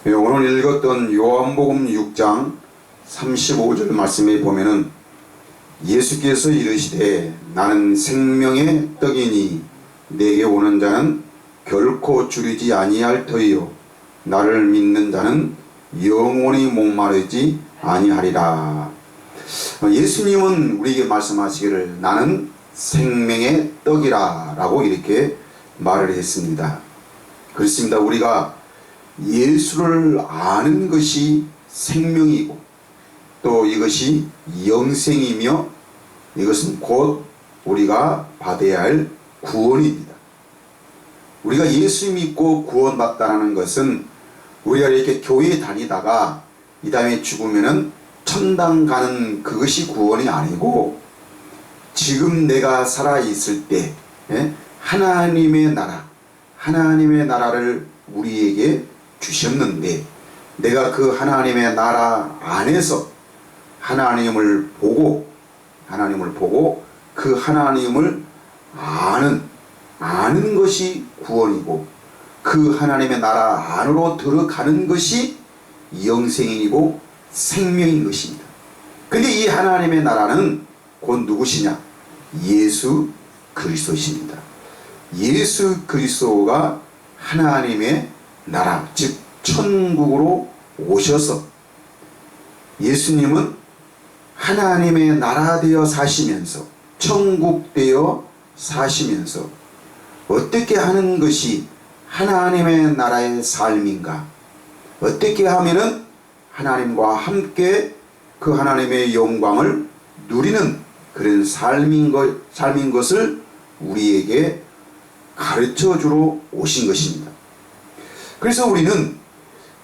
오늘 읽었던 요한복음 6장 35절 말씀에 보면은 예수께서 이르시되 나는 생명의 떡이니 내게 오는 자는 결코 줄이지 아니할 터이요 나를 믿는 자는 영원히 목마르지 아니하리라. 예수님은 우리에게 말씀하시기를 나는 생명의 떡이라 라고 이렇게 말을 했습니다. 그렇습니다. 우리가 예수를 아는 것이 생명이고 또 이것이 영생이며 이것은 곧 우리가 받아야 할 구원입니다. 우리가 예수 믿고 구원받다라는 것은 우리가 이렇게 교회에 다니다가 이 다음에 죽으면은 천당 가는 그것이 구원이 아니고 지금 내가 살아있을 때 하나님의 나라를 우리에게 주셨는데 내가 그 하나님의 나라 안에서 하나님을 보고 그 하나님을 아는 것이 구원이고 그 하나님의 나라 안으로 들어가는 것이 영생이고 생명인 것입니다. 근데 이 하나님의 나라는 곧 누구시냐? 예수 그리스도십니다. 예수 그리스도가 하나님의 나라, 즉 천국으로 오셔서 예수님은 하나님의 나라 되어 사시면서 천국 되어 사시면서 어떻게 하는 것이 하나님의 나라의 삶인가? 어떻게 하면은 하나님과 함께 그 하나님의 영광을 누리는 그런 삶인 것을 우리에게 가르쳐 주러 오신 것입니다. 그래서 우리는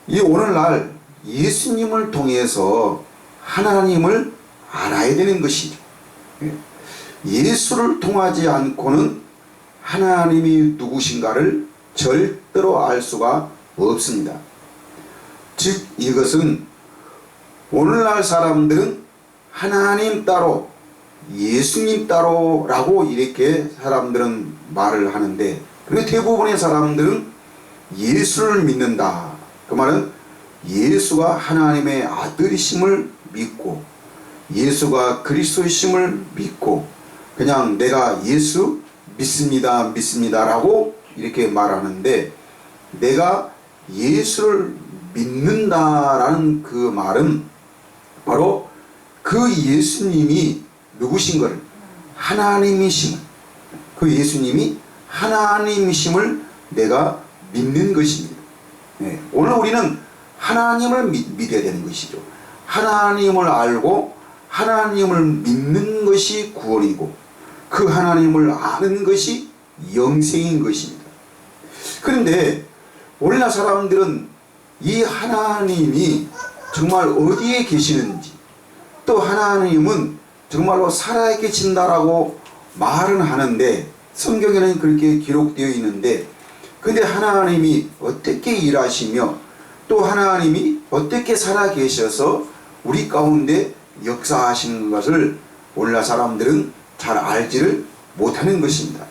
이 오늘날 예수님을 통해서 하나님을 알아야 되는 것이죠. 예수를 통하지 않고는 하나님이 누구신가를 절대로 알 수가 없습니다. 즉 이것은 오늘날 사람들은 하나님 따로 예수님 따로라고 이렇게 사람들은 말을 하는데 그런데 대부분의 사람들은 예수를 믿는다. 그 말은 예수가 하나님의 아들이심을 믿고 예수가 그리스도이심을 믿고 그냥 내가 예수 믿습니다라고 이렇게 말하는데 내가 예수를 믿는다라는 그 말은 바로 그 예수님이 누구신 것을 하나님이심을 그 예수님이 하나님이심을 내가 믿는 것입니다. 오늘 우리는 하나님을 믿어야 되는 것이죠. 하나님을 알고 하나님을 믿는 것이 구원이고 그 하나님을 아는 것이 영생인 것입니다. 그런데 오늘날 사람들은 이 하나님이 정말 어디에 계시는지 또 하나님은 정말로 살아계신다라고 말은 하는데 성경에는 그렇게 기록되어 있는데 근데 하나님이 어떻게 일하시며 또 하나님이 어떻게 살아계셔서 우리 가운데 역사하시는 것을 오늘날 사람들은 잘 알지를 못하는 것입니다.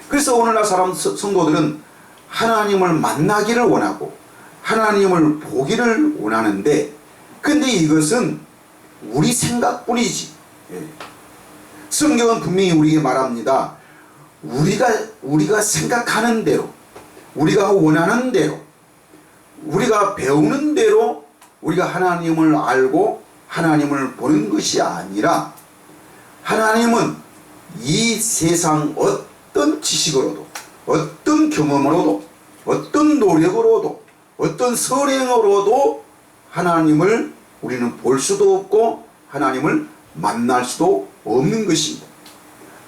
그래서 오늘날 성도들은 하나님을 만나기를 원하고 하나님을 보기를 원하는데 근데 이것은 우리 생각뿐이지. 성경은 분명히 우리에게 말합니다. 우리가 생각하는 대로 우리가 원하는 대로 우리가 배우는 대로 우리가 하나님을 알고 하나님을 보는 것이 아니라 하나님은 이 세상 어떤 지식으로도 어떤 경험으로도 어떤 노력으로도 어떤 선행으로도 하나님을 우리는 볼 수도 없고 하나님을 만날 수도 없는 것입니다.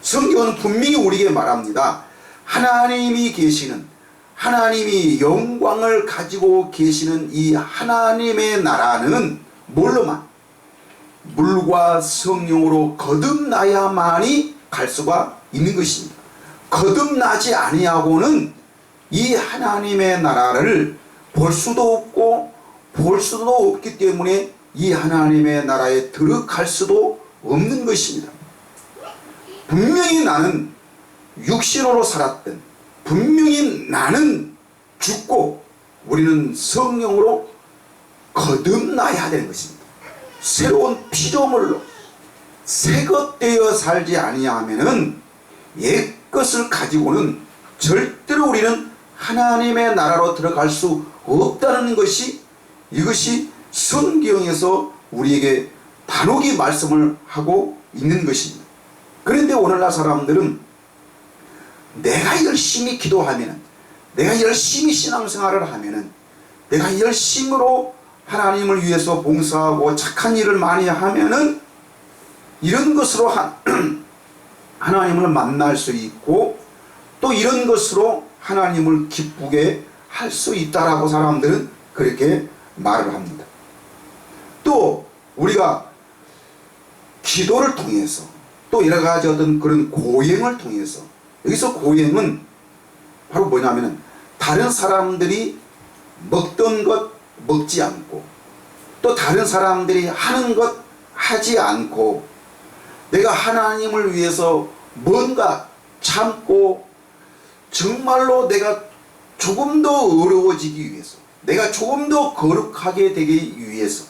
성경은 분명히 우리에게 말합니다. 하나님이 계시는 하나님이 영광을 가지고 계시는 이 하나님의 나라는 뭘로만 물과 성령으로 거듭나야만이 갈 수가 있는 것입니다. 거듭나지 아니하고는 이 하나님의 나라를 볼 수도 없고 볼 수도 없기 때문에 이 하나님의 나라에 들어갈 수도 없는 것입니다. 분명히 나는 육신으로 살았던 분명히 나는 죽고 우리는 성령으로 거듭나야 되는 것입니다. 새로운 피조물로 새것 되어 살지 아니하면은 옛것을 가지고는 절대로 우리는 하나님의 나라로 들어갈 수 없다는 것이, 이것이 성경에서 우리에게 단호히 말씀을 하고 있는 것입니다. 그런데 오늘날 사람들은 내가 열심히 기도하면은, 내가 열심히 신앙생활을 하면은, 내가 열심으로 하나님을 위해서 봉사하고 착한 일을 많이 하면은 이런 것으로 하나님을 만날 수 있고, 또 이런 것으로 하나님을 기쁘게 할 수 있다라고 사람들은 그렇게 말을 합니다. 또 우리가 기도를 통해서, 또 여러 가지 어떤 그런 고행을 통해서, 여기서 고행은 바로 뭐냐면은 다른 사람들이 먹던 것 먹지 않고, 또 다른 사람들이 하는 것 하지 않고, 내가 하나님을 위해서 뭔가 참고, 정말로 내가 조금 더 어려워지기 위해서, 내가 조금 더 거룩하게 되기 위해서,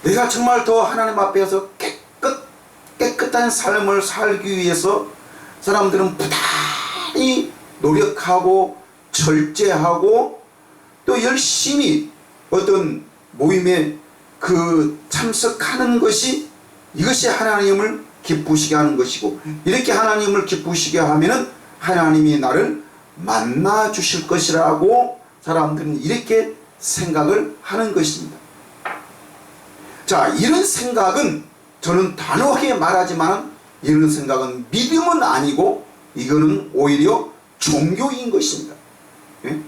내가 정말 더 하나님 앞에서 깨끗한 삶을 살기 위해서 사람들은 부단히 노력하고 절제하고, 또 열심히 어떤 모임에 참석하는 것이, 이것이 하나님을 기쁘시게 하는 것이고, 이렇게 하나님을 기쁘시게 하면은 하나님이 나를 만나 주실 것이라고 사람들은 이렇게 생각을 하는 것입니다. 자, 이런 생각은 저는 단호하게 말하지만, 이런 생각은 믿음은 아니고 이거는 오히려 종교인 것입니다. 예?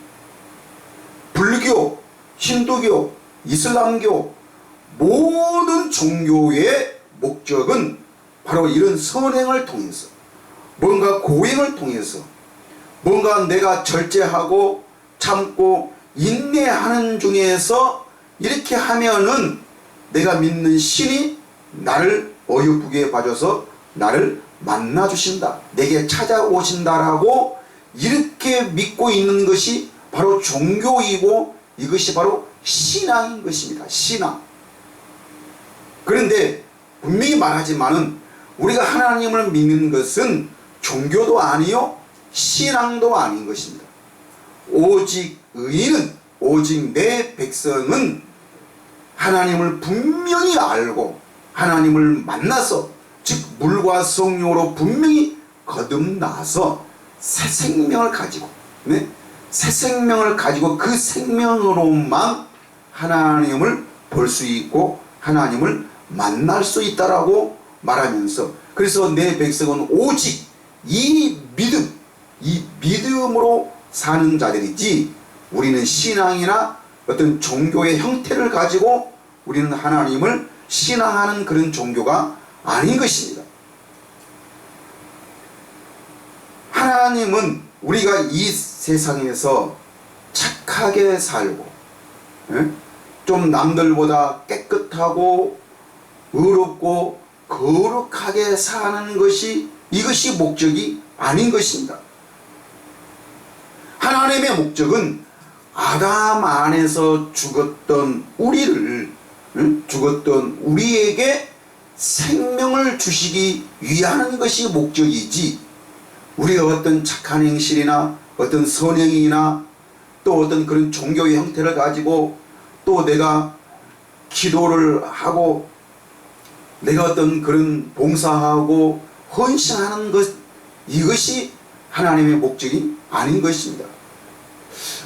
불교, 힌두교, 이슬람교, 모든 종교의 목적은 바로 이런 선행을 통해서, 뭔가 고행을 통해서, 뭔가 내가 절제하고 참고 인내하는 중에서 이렇게 하면은 내가 믿는 신이 나를 어여쁘게 봐줘서 나를 만나 주신다, 내게 찾아오신다라고 이렇게 믿고 있는 것이 바로 종교이고, 이것이 바로 신앙인 것입니다. 신앙. 그런데 분명히 말하지만은 우리가 하나님을 믿는 것은 종교도 아니요 신앙도 아닌 것입니다. 오직 의인은, 오직 내 백성은 하나님을 분명히 알고 하나님을 만나서, 즉 물과 성령으로 분명히 거듭나서 새 생명을 가지고, 새 생명을 가지고 그 생명으로만 하나님을 볼 수 있고 하나님을 만날 수 있다라고 말하면서, 그래서 내 백성은 오직 이 믿음으로 사는 자들이지, 우리는 신앙이나 어떤 종교의 형태를 가지고 우리는 하나님을 신앙하는 그런 종교가 아닌 것입니다. 하나님은 우리가 이 세상에서 착하게 살고, 좀 남들보다 깨끗하고 의롭고 거룩하게 사는 것이, 이것이 목적이 아닌 것입니다. 하나님의 목적은 아담 안에서 죽었던 우리에게 생명을 주시기 위한 것이 목적이지, 우리가 어떤 착한 행실이나 어떤 선행이나 또 어떤 그런 종교의 형태를 가지고, 또 내가 기도를 하고 내가 어떤 그런 봉사하고 헌신하는 것, 이것이 하나님의 목적이 아닌 것입니다.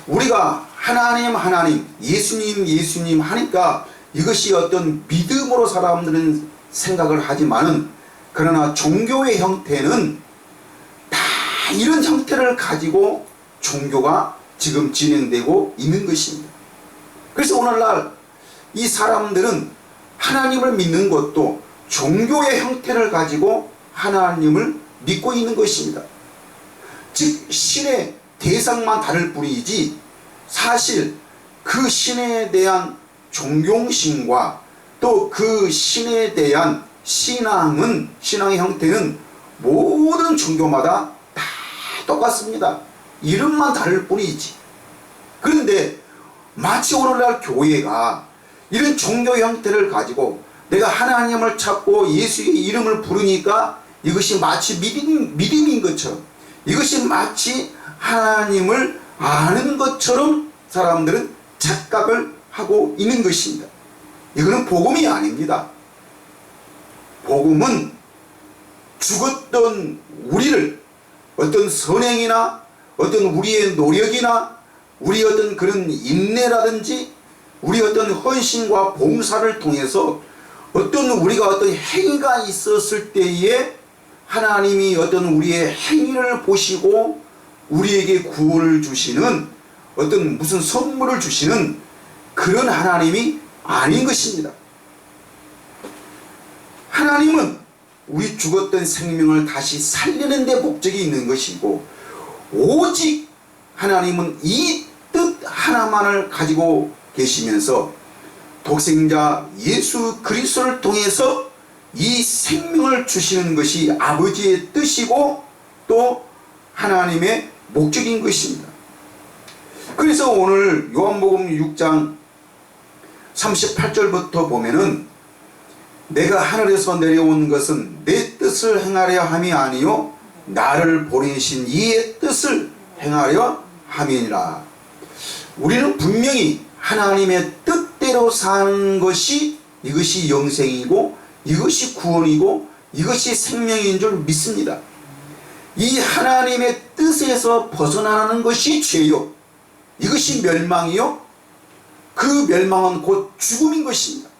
우리가 하나님 예수님 하니까 이것이 어떤 믿음으로 사람들은 생각을 하지만은, 그러나 종교의 형태는 다 이런 형태를 가지고 종교가 지금 진행되고 있는 것입니다. 그래서 오늘날 이 사람들은 하나님을 믿는 것도 종교의 형태를 가지고 하나님을 믿고 있는 것입니다. 즉 신의 대상만 다를 뿐이지, 사실 그 신에 대한 존경심과 또 그 신에 대한 신앙의 형태는 모든 종교마다 다 똑같습니다. 이름만 다를 뿐이지. 그런데 마치 오늘날 교회가 이런 종교 형태를 가지고 내가 하나님을 찾고 예수의 이름을 부르니까 이것이 마치 믿음인 것처럼, 이것이 마치 하나님을 아는 것처럼 사람들은 착각을 하고 있는 것입니다. 이거는 복음이 아닙니다. 복음은 죽었던 우리를 어떤 선행이나 어떤 우리의 노력이나 우리 어떤 그런 인내라든지 우리 어떤 헌신과 봉사를 통해서 어떤 우리가 어떤 행위가 있었을 때에 하나님이 어떤 우리의 행위를 보시고 우리에게 구원을 주시는 어떤 무슨 선물을 주시는 그런 하나님이 아닌 것입니다. 하나님은 우리 죽었던 생명을 다시 살리는 데 목적이 있는 것이고, 오직 하나님은 이 뜻 하나만을 가지고 계시면서 독생자 예수 그리스도를 통해서 이 생명을 주시는 것이 아버지의 뜻이고 또 하나님의 목적인 것입니다. 그래서 오늘 요한복음 6장 38절부터 보면은 내가 하늘에서 내려온 것은 내 뜻을 행하려 함이 아니요 나를 보내신 이의 뜻을 행하려 함이니라. 우리는 분명히 하나님의 뜻대로 사는 것이 이것이 영생이고 이것이 구원이고 이것이 생명인 줄 믿습니다. 이 하나님의 뜻에서 벗어나는 것이 죄요, 이것이 멸망이요, 그 멸망은 곧 죽음인 것입니다.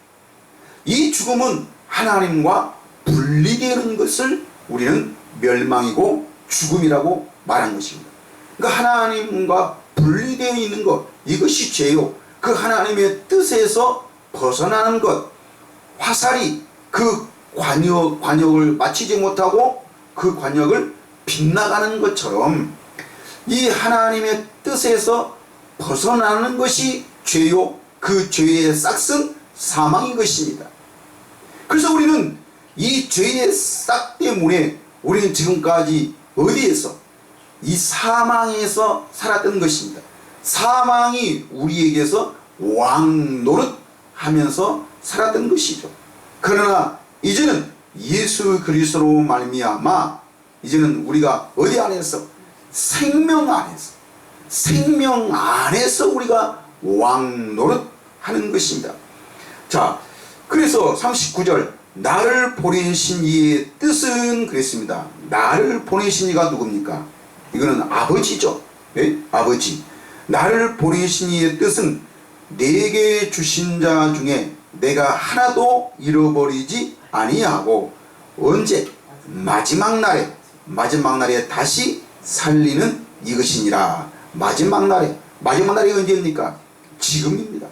이 죽음은 하나님과 분리되는 것을 우리는 멸망이고 죽음이라고 말한 것입니다. 그러니까 하나님과 분리되어 있는 것, 이것이 죄요, 그 하나님의 뜻에서 벗어나는 것, 화살이 그 관역을 마치지 못하고 그 관역을 빗나가는 것처럼 이 하나님의 뜻에서 벗어나는 것이 죄요, 그 죄의 싹은 사망인 것입니다. 그래서 우리는 이 죄의 싹 때문에 우리는 지금까지 어디에서? 이 사망에서 살았던 것입니다. 사망이 우리에게서 왕노릇 하면서 살았던 것이죠. 그러나 이제는 예수 그리스도로 말미암아 이제는 우리가 어디 안에서? 생명 안에서 우리가 왕노릇 하는 것입니다. 자, 그래서 39절 나를 보내신 이의 뜻은 그랬습니다. 나를 보내신 이가 누굽니까? 이거는 아버지죠. 네? 아버지. 나를 보내신 이의 뜻은 내게 주신 자 중에 내가 하나도 잃어버리지 아니하고 언제? 마지막 날에 다시 살리는 이것이니라. 마지막 날이 언제입니까? 지금입니다.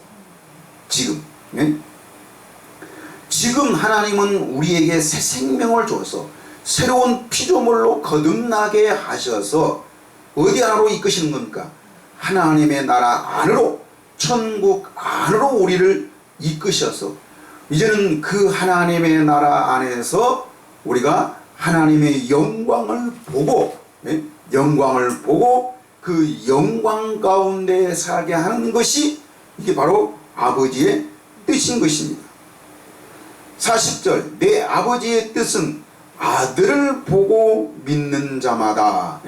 지금. 네? 지금 하나님은 우리에게 새 생명을 줘서 새로운 피조물로 거듭나게 하셔서 어디 안으로 이끄시는 겁니까? 하나님의 나라 안으로, 천국 안으로 우리를 이끄셔서 이제는 그 하나님의 나라 안에서 우리가 하나님의 영광을 보고 그 영광 가운데 살게 하는 것이 이게 바로 아버지의 뜻인 것입니다. 40절 내 아버지의 뜻은 아들을 보고 믿는 자마다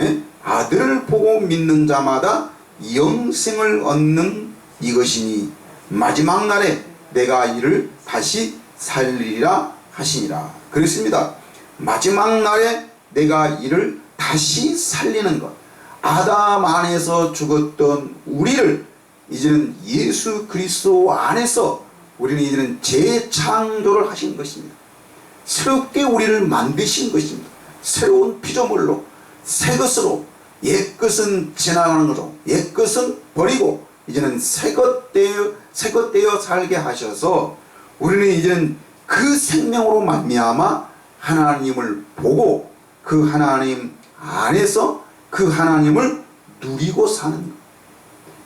아들을 보고 믿는 자마다 영생을 얻는 이것이니 마지막 날에 내가 이를 다시 살리리라 하시니라. 그렇습니다. 마지막 날에 내가 이를 다시 살리는 것, 아담 안에서 죽었던 우리를 이제는 예수 그리스도 안에서 우리는 이제는 재창조를 하신 것입니다. 새롭게 우리를 만드신 것입니다. 새로운 피조물로, 새 것으로, 옛 것은 지나가는 것으로, 옛 것은 버리고 이제는 새 것 되어 살게 하셔서 우리는 이제는 그 생명으로 말미암아 하나님을 보고 그 하나님 안에서 그 하나님을 누리고 사는 것,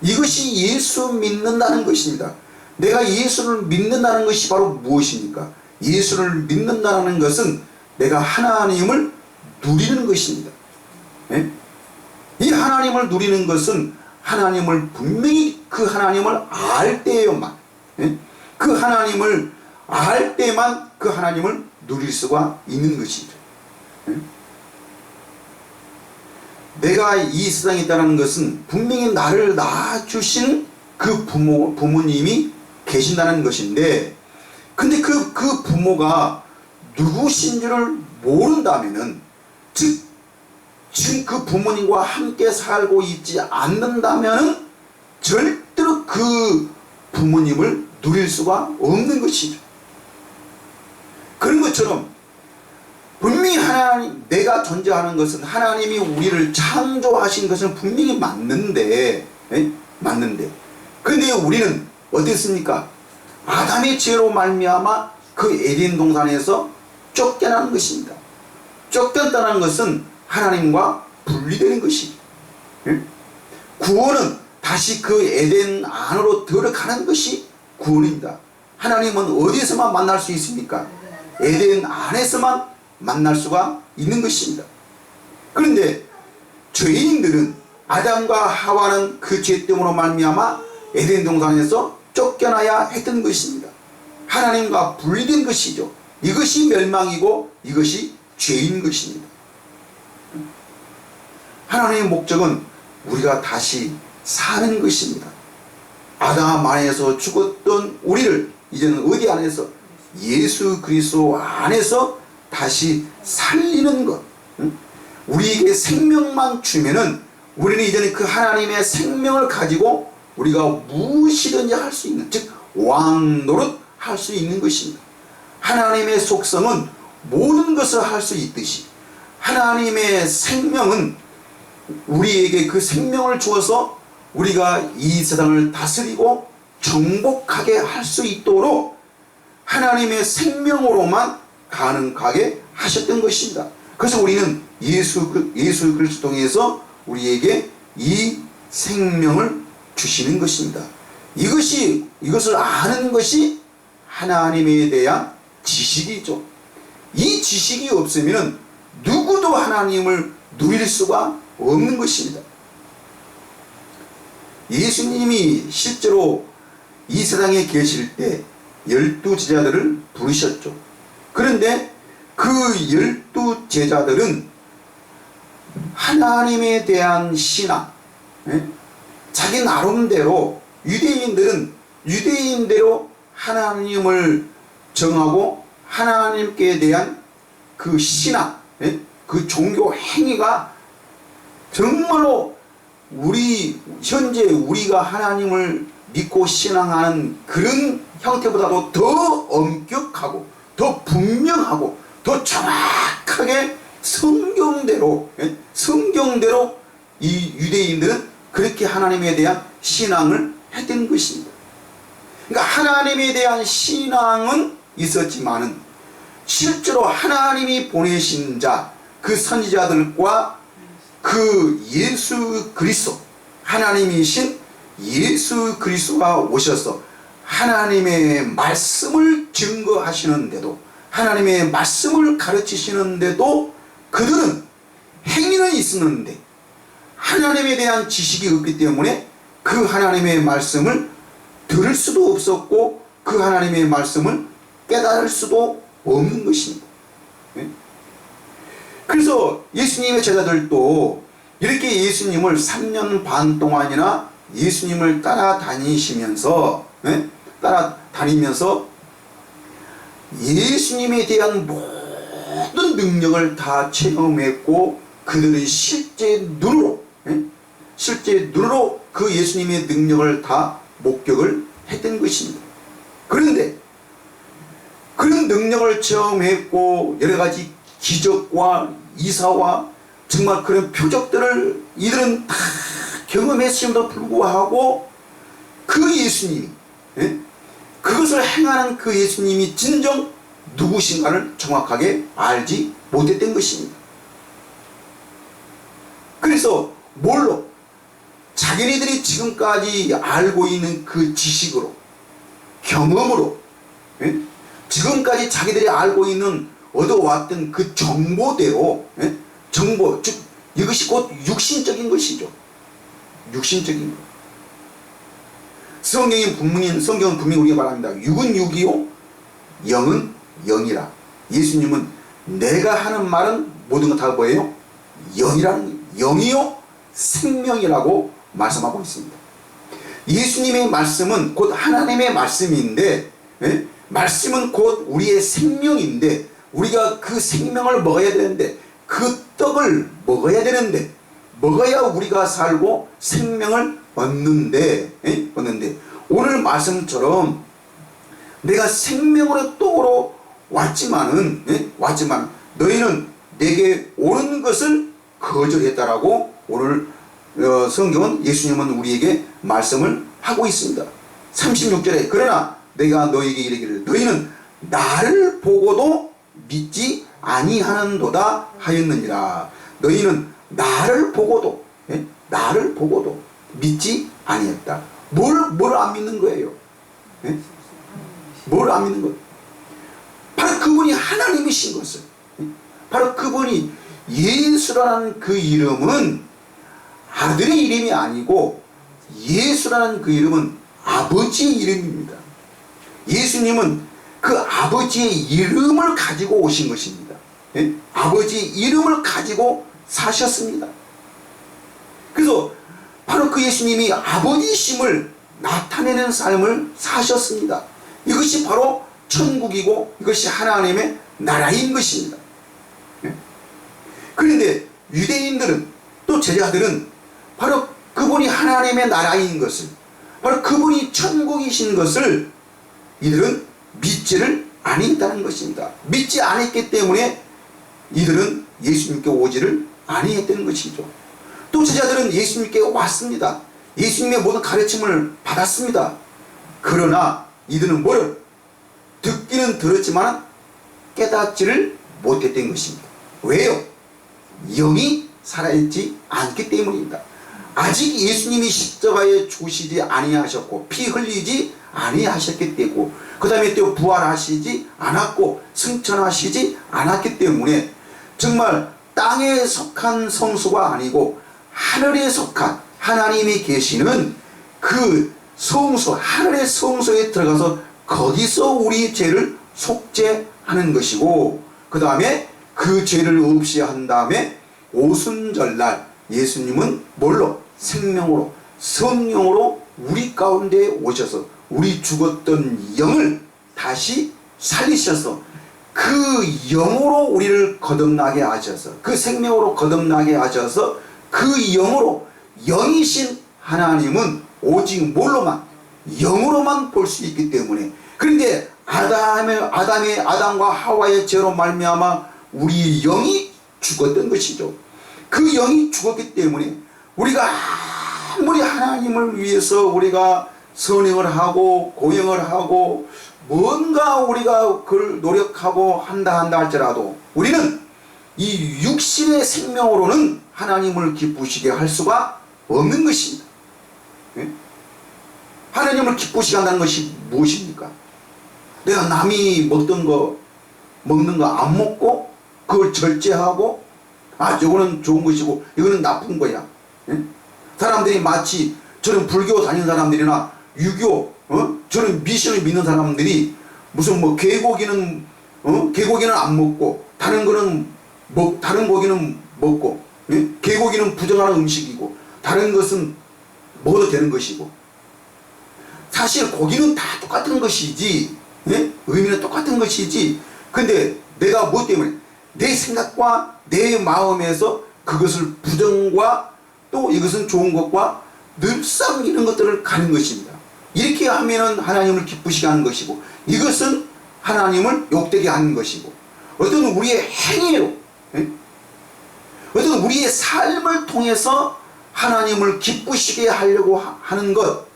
이것이 예수 믿는다는 것입니다. 내가 예수를 믿는다는 것이 바로 무엇입니까? 예수를 믿는다는 것은 내가 하나님을 누리는 것입니다. 네? 이 하나님을 누리는 것은 하나님을 분명히 그 하나님을 알 때에만, 그 하나님을 알 때만 그 하나님을 누릴 수가 있는 것이죠. 내가 이 세상에 있다는 것은 분명히 나를 낳아주신 그 부모님이 계신다는 것인데, 근데 그 부모가 누구신 줄을 모른다면은, 즉 지금 그 부모님과 함께 살고 있지 않는다면은 절대로 그 부모님을 누릴 수가 없는 것이죠. 그런 것처럼 분명히 하나님, 내가 존재하는 것은 하나님이 우리를 창조하신 것은 분명히 맞는데, 맞는데, 그런데 우리는 어땠습니까? 아담의 죄로 말미암아 그 에덴 동산에서 쫓겨나는 것입니다. 쫓겨났다는 것은 하나님과 분리되는 것이죠. 구원은 다시 그 에덴 안으로 들어가는 것이 구원입니다. 하나님은 어디에서만 만날 수 있습니까? 에덴 안에서만 만날 수가 있는 것입니다. 그런데 죄인들은, 아담과 하와는 그 죄 때문에 말미암아 에덴 동산에서 쫓겨나야 했던 것입니다. 하나님과 분리된 것이죠. 이것이 멸망이고 이것이 죄인 것입니다. 하나님의 목적은 우리가 다시 사는 것입니다. 아담 안에서 죽었던 우리를 이제는 어디 안에서? 예수 그리스도 안에서 다시 살리는 것. 우리에게 생명만 주면은 우리는 이제는 그 하나님의 생명을 가지고 우리가 무엇이든지 할 수 있는, 즉 왕노릇 할 수 있는 것입니다. 하나님의 속성은 모든 것을 할 수 있듯이 하나님의 생명은 우리에게 그 생명을 주어서 우리가 이 세상을 다스리고 정복하게 할 수 있도록 하나님의 생명으로만 가능하게 하셨던 것입니다. 그래서 우리는 예수 그리스도 통해서 우리에게 이 생명을 주시는 것입니다. 이것을 아는 것이 하나님에 대한 지식이죠. 이 지식이 없으면 누구도 하나님을 누릴 수가 없는 것입니다. 예수님이 실제로 이 세상에 계실 때 12제자들을 부르셨죠. 그런데 그 12제자들은 하나님에 대한 신앙, 자기 나름대로, 유대인들은 유대인대로 하나님을 정하고 하나님께 대한 그 신앙, 그 종교 행위가 정말로 현재 우리가 하나님을 믿고 신앙하는 그런 형태보다도 더 엄격하고 더 분명하고 더 정확하게 성경대로 이 유대인들은 그렇게 하나님에 대한 신앙을 했던 것입니다. 그러니까 하나님에 대한 신앙은 있었지만은 실제로 하나님이 보내신 자, 그 선지자들과 그 예수 그리스도, 하나님이신 예수 그리스도가 오셔서 하나님의 말씀을 증거하시는데도, 하나님의 말씀을 가르치시는데도 그들은 행위는 있었는데 하나님에 대한 지식이 없기 때문에 그 하나님의 말씀을 들을 수도 없었고 그 하나님의 말씀을 깨달을 수도 없는 것입니다. 그래서 예수님의 제자들도 이렇게 예수님을 3년 반 동안이나 예수님을 따라다니면서 예수님에 대한 모든 능력을 다 체험했고 그들은 실제 눈으로 그 예수님의 능력을 다 목격을 했던 것입니다. 그런데 그런 능력을 체험했고 여러가지 기적과 이사와 정말 그런 표적들을 이들은 다 경험했음에도 불구하고 그 예수님이, 그것을 행하는 그 예수님이 진정 누구신가를 정확하게 알지 못했던 것입니다. 그래서 뭘로? 자기네들이 지금까지 알고 있는 그 지식으로, 경험으로, 지금까지 자기들이 알고 있는 얻어왔던 그 정보대로, 정보, 즉 이것이 곧 육신적인 것이죠. 육신적인 것. 성경은 분명히 우리가 말합니다. 육은 육이요 영은 영이라. 예수님은 내가 하는 말은 모든 것 다 뭐예요? 영이요 생명이라고 말씀하고 있습니다. 예수님의 말씀은 곧 하나님의 말씀인데, 말씀은 곧 우리의 생명인데, 우리가 그 생명을 먹어야 되는데, 그 떡을 먹어야 되는데, 먹어야 우리가 살고 생명을 얻는데, 오늘 말씀처럼 내가 생명으로 떡으로 왔지만 너희는 내게 오는 것을 거절했다라고 오늘 성경은, 예수님은 우리에게 말씀을 하고 있습니다. 36절에 그러나 내가 너희에게 이르기를 너희는 나를 보고도 믿지 아니하는도다 하였느니라. 너희는 나를 보고도 믿지 아니했다. 뭘 안 믿는 거예요? 뭘 안 믿는 거예요? 바로 그분이 하나님이신 것을, 바로 그분이 예수라는 그 이름은 아들의 이름이 아니고 예수라는 그 이름은 아버지의 이름입니다. 예수님은 그 아버지의 이름을 가지고 오신 것입니다. 아버지의 이름을 가지고 사셨습니다. 그래서 바로 그 예수님이 아버지심을 나타내는 삶을 사셨습니다. 이것이 바로 천국이고 이것이 하나님의 나라인 것입니다. 그런데 유대인들은, 또 제자들은 바로 그분이 하나님의 나라인 것을, 바로 그분이 천국이신 것을 이들은 믿지를 아니했다는 것입니다. 믿지 않았기 때문에 이들은 예수님께 오지를 아니했다는 것이죠. 또 제자들은 예수님께 왔습니다. 예수님의 모든 가르침을 받았습니다. 그러나 이들은 뭐를? 듣기는 들었지만 깨닫지를 못했던 것입니다. 왜요? 영이 살아있지 않기 때문입니다. 아직 예수님이 십자가에 죽으시지 아니하셨고 피 흘리지 아니하셨기 때문에, 그 다음에 또 부활하시지 않았고 승천하시지 않았기 때문에 정말 땅에 속한 성소가 아니고 하늘에 속한 하나님이 계시는 그 성소, 하늘의 성소에 들어가서 거기서 우리 죄를 속죄하는 것이고, 그 다음에 그 죄를 없이 한 다음에 오순절날 예수님은 뭘로? 생명으로, 성령으로 우리 가운데 오셔서 우리 죽었던 영을 다시 살리셔서 그 영으로 우리를 거듭나게 하셔서, 그 생명으로 거듭나게 하셔서 그 영으로, 영이신 하나님은 오직 뭘로만? 영으로만 볼 수 있기 때문에. 그런데 아담과 하와의 죄로 말미암아 우리 영이 죽었던 것이죠. 그 영이 죽었기 때문에 우리가 아무리 하나님을 위해서 우리가 선행을 하고 고행을 하고 뭔가 우리가 그걸 노력하고 한다 할지라도 우리는 이 육신의 생명으로는 하나님을 기쁘시게 할 수가 없는 것입니다. 하나님을 기쁘시게 한다는 것이 무엇입니까? 내가 남이 먹는 거 안 먹고 그걸 절제하고, 저거는 좋은 것이고 이거는 나쁜 거야. 사람들이 마치 저는 불교 다니는 사람들이나 유교, 저는 미신을 믿는 사람들이 무슨 뭐 개고기는 안 먹고 다른 고기는 먹고, 개고기는 부정하는 음식이고 다른 것은 먹어도 되는 것이고, 사실 고기는 다 똑같은 것이지, 의미는 똑같은 것이지. 근데 내가 뭐 때문에 내 생각과 내 마음에서 그것을 부정과 또 이것은 좋은 것과 늘상 이런 것들을 가는 것입니다. 이렇게 하면은 하나님을 기쁘시게 하는 것이고, 이것은 하나님을 욕되게 하는 것이고, 어떤 우리의 행위로, 어떤 우리의 삶을 통해서 하나님을 기쁘시게 하려고 하는 것,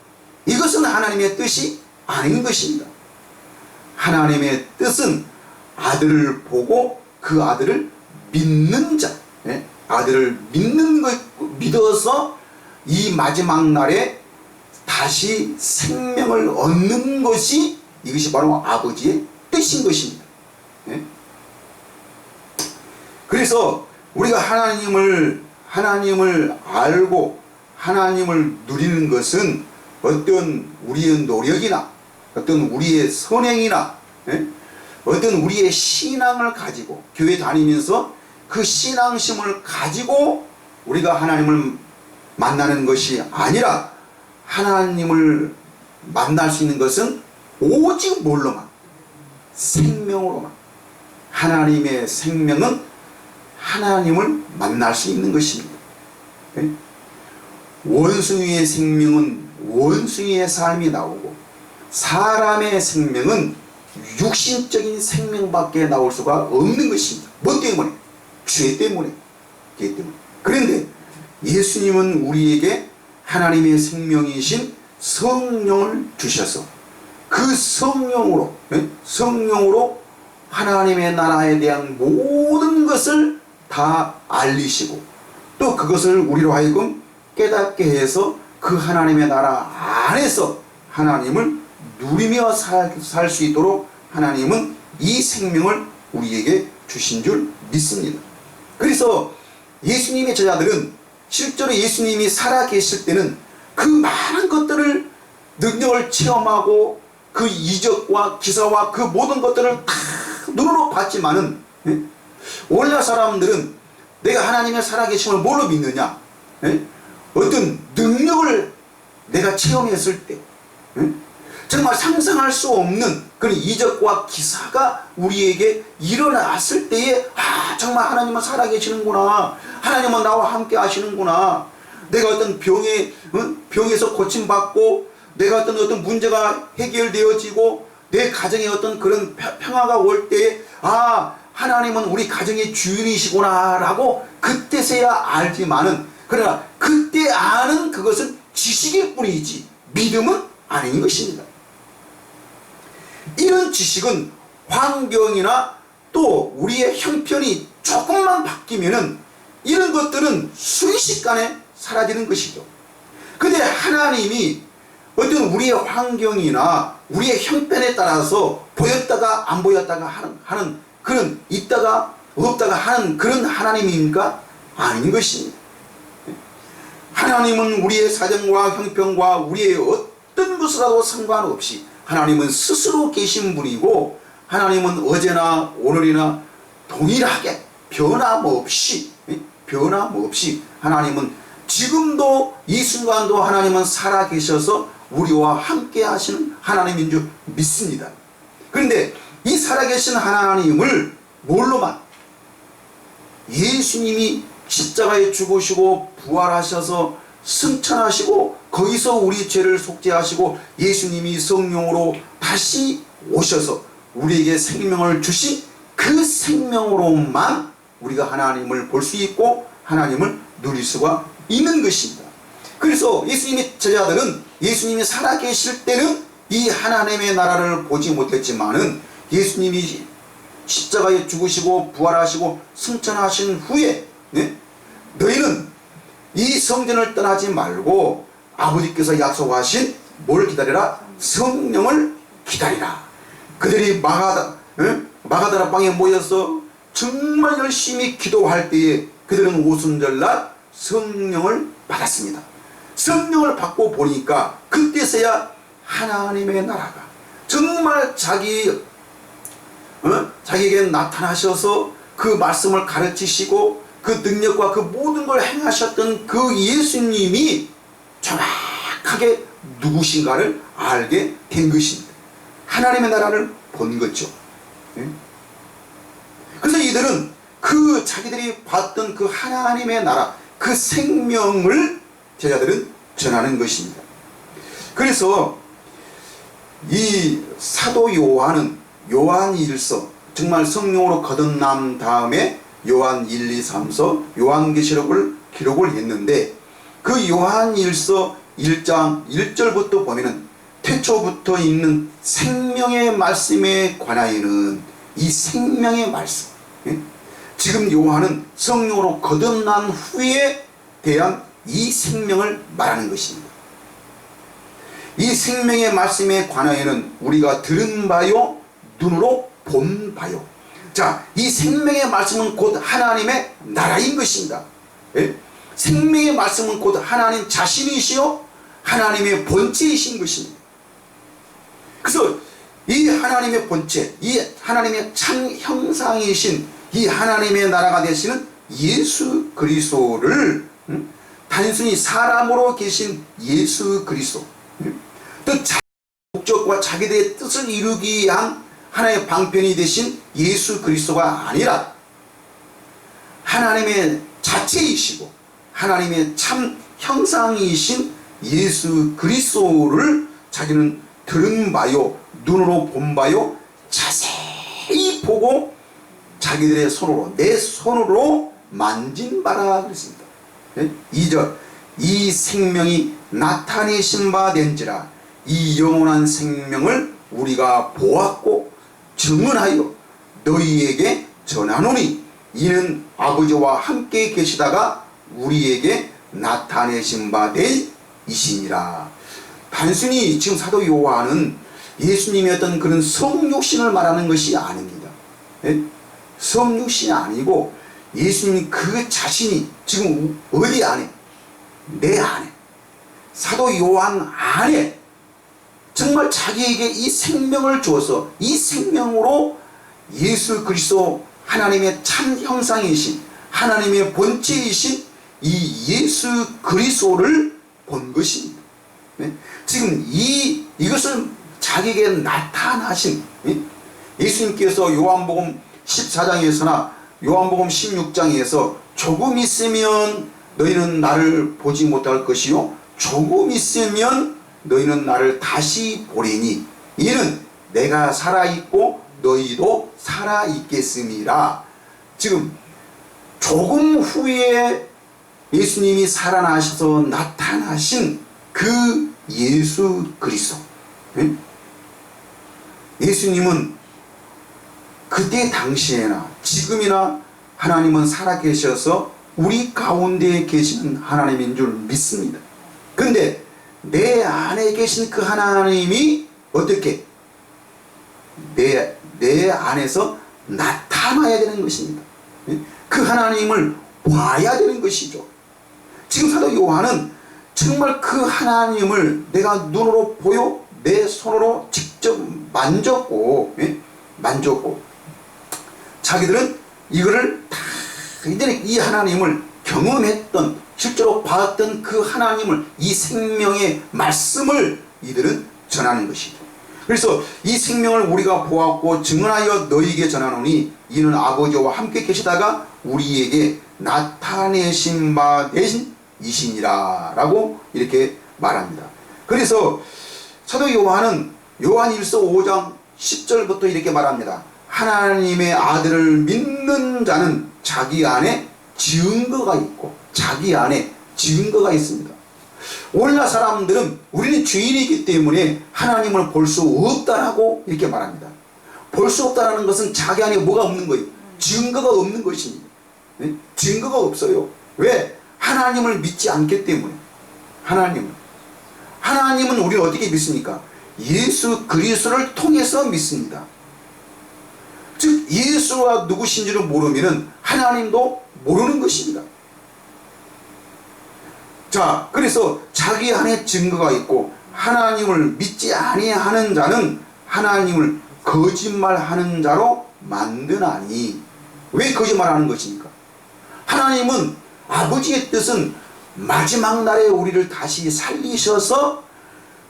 이것은 하나님의 뜻이 아닌 것입니다. 하나님의 뜻은 아들을 보고 그 아들을 믿는 자, 아들을 믿어서 이 마지막 날에 다시 생명을 얻는 것이, 이것이 바로 아버지의 뜻인 것입니다. 그래서 우리가 하나님을 알고 하나님을 누리는 것은 어떤 우리의 노력이나 어떤 우리의 선행이나 어떤 우리의 신앙을 가지고 교회 다니면서 그 신앙심을 가지고 우리가 하나님을 만나는 것이 아니라 하나님을 만날 수 있는 것은 오직 뭘로만? 생명으로만. 하나님의 생명은 하나님을 만날 수 있는 것입니다. 원숭이의 생명은 원숭이의 삶이 나오고 사람의 생명은 육신적인 생명밖에 나올 수가 없는 것입니다. 뭐 때문에? 죄 때문에. 그런데 예수님은 우리에게 하나님의 생명이신 성령을 주셔서 그 성령으로 하나님의 나라에 대한 모든 것을 다 알리시고 또 그것을 우리로 하여금 깨닫게 해서 그 하나님의 나라 안에서 하나님을 누리며 살 수 있도록 하나님은 이 생명을 우리에게 주신 줄 믿습니다. 그래서 예수님의 제자들은 실제로 예수님이 살아계실 때는 그 많은 것들을 능력을 체험하고 그 이적과 기사와 그 모든 것들을 다 눈으로 봤지만은 오늘날 사람들은 내가 하나님의 살아계심을 뭘로 믿느냐? 어떤 능력을 내가 체험했을 때 정말 상상할 수 없는 그런 이적과 기사가 우리에게 일어났을 때에 정말 하나님은 살아계시는구나, 하나님은 나와 함께 하시는구나, 내가 어떤 병에서 고침받고 내가 어떤 문제가 해결되어지고 내 가정에 어떤 그런 평화가 올 때에 하나님은 우리 가정의 주인이시구나 라고 그때서야 알지만은, 그러나 그때 아는 그것은 지식일 뿐이지 믿음은 아닌 것입니다. 이런 지식은 환경이나 또 우리의 형편이 조금만 바뀌면은 이런 것들은 순식간에 사라지는 것이죠. 근데 하나님이 어떤 우리의 환경이나 우리의 형편에 따라서 보였다가 안 보였다가 하는 그런 있다가 없다가 하는 그런 하나님입니까? 아닌 것입니다. 하나님은 우리의 사정과 형편과 우리의 어떤 것이라도 상관없이 하나님은 스스로 계신 분이고, 하나님은 어제나 오늘이나 동일하게 변함없이 하나님은 지금도 이 순간도 하나님은 살아계셔서 우리와 함께 하시는 하나님인 줄 믿습니다. 그런데 이 살아계신 하나님을 뭘로만? 예수님이 십자가에 죽으시고 부활하셔서 승천하시고 거기서 우리 죄를 속죄하시고 예수님이 성령으로 다시 오셔서 우리에게 생명을 주신 그 생명으로만 우리가 하나님을 볼 수 있고 하나님을 누릴 수가 있는 것입니다. 그래서 예수님의 제자들은 예수님이 살아계실 때는 이 하나님의 나라를 보지 못했지만은 예수님이 십자가에 죽으시고 부활하시고 승천하신 후에 너희는 이 성전을 떠나지 말고 아버지께서 약속하신 뭘 기다리라? 성령을 기다리라. 그들이 마가다라 방에 모여서 정말 열심히 기도할 때에 그들은 오순절날 성령을 받았습니다. 성령을 받고 보니까 그때서야 하나님의 나라가 정말 자기에게 나타나셔서 그 말씀을 가르치시고 그 능력과 그 모든 걸 행하셨던 그 예수님이 정확하게 누구신가를 알게 된 것입니다. 하나님의 나라를 본 거죠. 그래서 이들은 그 자기들이 봤던 그 하나님의 나라, 그 생명을 제자들은 전하는 것입니다. 그래서 이 사도 요한은 요한일서, 정말 성령으로 거듭난 다음에 요한 1, 2, 3서 요한계시록을 기록을 했는데, 그 요한일서 1장 1절부터 보면은 태초부터 있는 생명의 말씀에 관하여는 이 생명의 말씀, 지금 요한은 성령으로 거듭난 후에 대한 이 생명을 말하는 것입니다. 이 생명의 말씀에 관하여는 우리가 들은 바요 눈으로 본 바요. 자, 이 생명의 말씀은 곧 하나님의 나라인 것입니다. 생명의 말씀은 곧 하나님 자신이시요 하나님의 본체이신 것입니다. 그래서 이 하나님의 본체, 이 하나님의 참 형상이신 이 하나님의 나라가 되시는 예수 그리스도를 단순히 사람으로 계신 예수 그리스도, 또 자기 목적과 자기들의 뜻을 이루기 위한 하나의 방편이 되신 예수 그리스도가 아니라 하나님의 자체이시고 하나님의 참 형상이신 예수 그리스도를 자기는 들은 바요, 눈으로 본 바요, 자세히 보고 자기들의 손으로, 내 손으로 만진 바라 그랬습니다. 2절, 이 생명이 나타내신 바 된지라 이 영원한 생명을 우리가 보았고 증언하여 너희에게 전하노니 이는 아버지와 함께 계시다가 우리에게 나타내신 바 된 이시니라. 단순히 지금 사도 요한은 예수님의 어떤 그런 성육신을 말하는 것이 아닙니다. 성육신이 아니고 예수님 그 자신이 지금 어디 안에, 내 안에, 사도 요한 안에 정말 자기에게 이 생명을 주어서 이 생명으로 예수 그리스도 하나님의 참 형상이신 하나님의 본체이신 이 예수 그리스도를 본 것입니다. 지금 이것을 자기에게 나타나신 예수님께서 요한복음 14장에서나 요한복음 16장에서 조금 있으면 너희는 나를 보지 못할 것이요 조금 있으면 너희는 나를 다시 보리니 이는 내가 살아있고 너희도 살아있겠음이라. 지금 조금 후에 예수님이 살아나셔서 나타나신 그 예수 그리스도, 예수님은 그때 당시에나 지금이나 하나님은 살아계셔서 우리 가운데에 계시는 하나님인 줄 믿습니다. 근데 내 안에 계신 그 하나님이 어떻게 내 안에서 나타나야 되는 것입니다. 그 하나님을 봐야 되는 것이죠. 지금 사도 요한은 정말 그 하나님을 내가 눈으로 보여 내 손으로 직접 만졌고 자기들은 이거를 다 이전에 이 하나님을 경험했던 실제로 봤던 그 하나님을 이 생명의 말씀을 이들은 전하는 것이죠. 그래서 이 생명을 우리가 보았고 증언하여 너희에게 전하노니 이는 아버지와 함께 계시다가 우리에게 나타내신 바 되신 이시니라 라고 이렇게 말합니다. 그래서 사도 요한은 요한일서 5장 10절부터 이렇게 말합니다. 하나님의 아들을 믿는 자는 자기 안에 증거가 있고 자기 안에 증거가 있습니다. 오늘날 사람들은 우리는 죄인이기 때문에 하나님을 볼 수 없다라고 이렇게 말합니다. 볼 수 없다라는 것은 자기 안에 뭐가 없는 거예요? 증거가 없는 것입니다. 증거가 없어요. 왜? 하나님을 믿지 않기 때문에. 하나님은 우리를 어떻게 믿습니까? 예수 그리스도를 통해서 믿습니다. 즉 예수가 누구신지를 모르면 하나님도 모르는 것입니다. 자, 그래서 자기 안에 증거가 있고 하나님을 믿지 아니하는 자는 하나님을 거짓말하는 자로 만드나니. 왜 거짓말하는 것입니까? 하나님은 아버지의 뜻은 마지막 날에 우리를 다시 살리셔서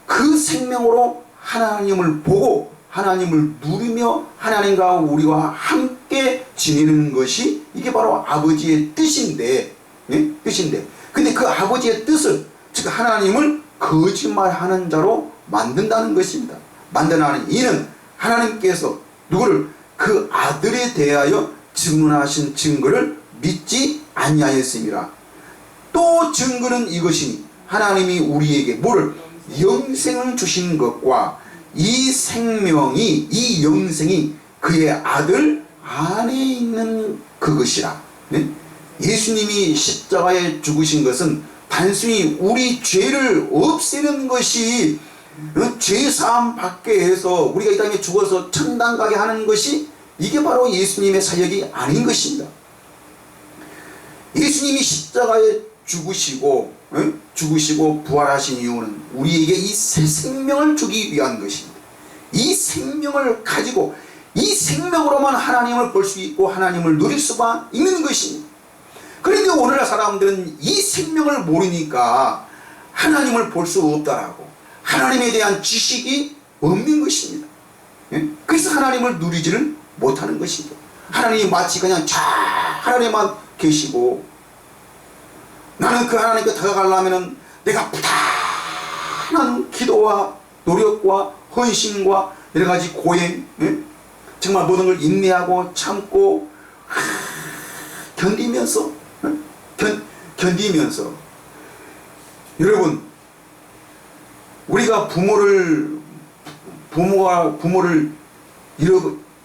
그 생명으로 하나님을 보고 하나님을 누리며 하나님과 우리와 함께 지내는 것이 이게 바로 아버지의 뜻인데, 근데 그 아버지의 뜻을, 즉 하나님을 거짓말하는 자로 만든다는 것입니다. 만드나는 이는 하나님께서 누구를 그 아들에 대하여 증언하신 증거를 믿지 아니하였음이라. 또 증거는 이것이니 하나님이 우리에게 뭐를 영생을 주신 것과 이 생명이 이 영생이 그의 아들 안에 있는 그것이라. 예수님이 십자가에 죽으신 것은 단순히 우리 죄를 없애는 것이 죄사함 받게 해서 우리가 이 땅에 죽어서 천당 가게 하는 것이 이게 바로 예수님의 사역이 아닌 것입니다. 예수님이 십자가에 죽으시고 부활하신 이유는 우리에게 이 새 생명을 주기 위한 것입니다. 이 생명을 가지고 이 생명으로만 하나님을 볼 수 있고 하나님을 누릴 수가 있는 것입니다. 그런데 오늘날 사람들은 이 생명을 모르니까 하나님을 볼 수 없다라고, 하나님에 대한 지식이 없는 것입니다. 그래서 하나님을 누리지를 못하는 것이죠. 하나님이 마치 그냥 잘 하나님만 계시고, 나는 그 하나님께 다가가려면 내가 부단한 기도와 노력과 헌신과 여러가지 고행, 정말 모든 걸 인내하고 참고 견디면서 여러분, 우리가 부모를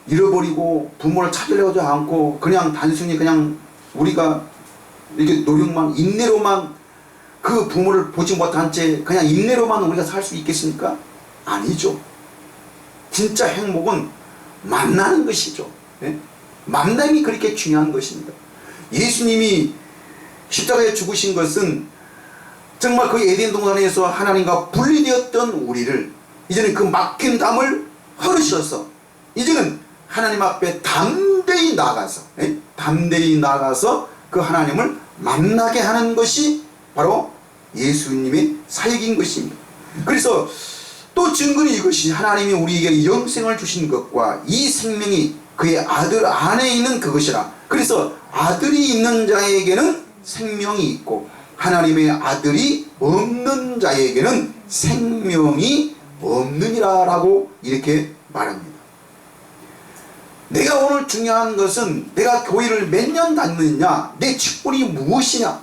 잃어버리고 부모를 찾으려고 하지 않고 그냥 단순히 그냥 우리가 이렇게 노력만 인내로만 그 부모를 보지 못한 채 그냥 인내로만 우리가 살 수 있겠습니까? 아니죠. 진짜 행복은 만나는 것이죠. 만남이 그렇게 중요한 것입니다. 예수님이 십자가에 죽으신 것은 정말 그 에덴 동산에서 하나님과 분리되었던 우리를 이제는 그 막힌 담을 헐으셔서 이제는 하나님 앞에 담대히 나가서 그 하나님을 만나게 하는 것이 바로 예수님의 사역인 것입니다. 그래서 또 증거는 이것이, 하나님이 우리에게 영생을 주신 것과 이 생명이 그의 아들 안에 있는 그것이라. 그래서 아들이 있는 자에게는 생명이 있고 하나님의 아들이 없는 자에게는 생명이 없느니라 라고 이렇게 말합니다. 내가 오늘 중요한 것은 내가 교회를 몇 년 다녔느냐, 내 직분이 무엇이냐,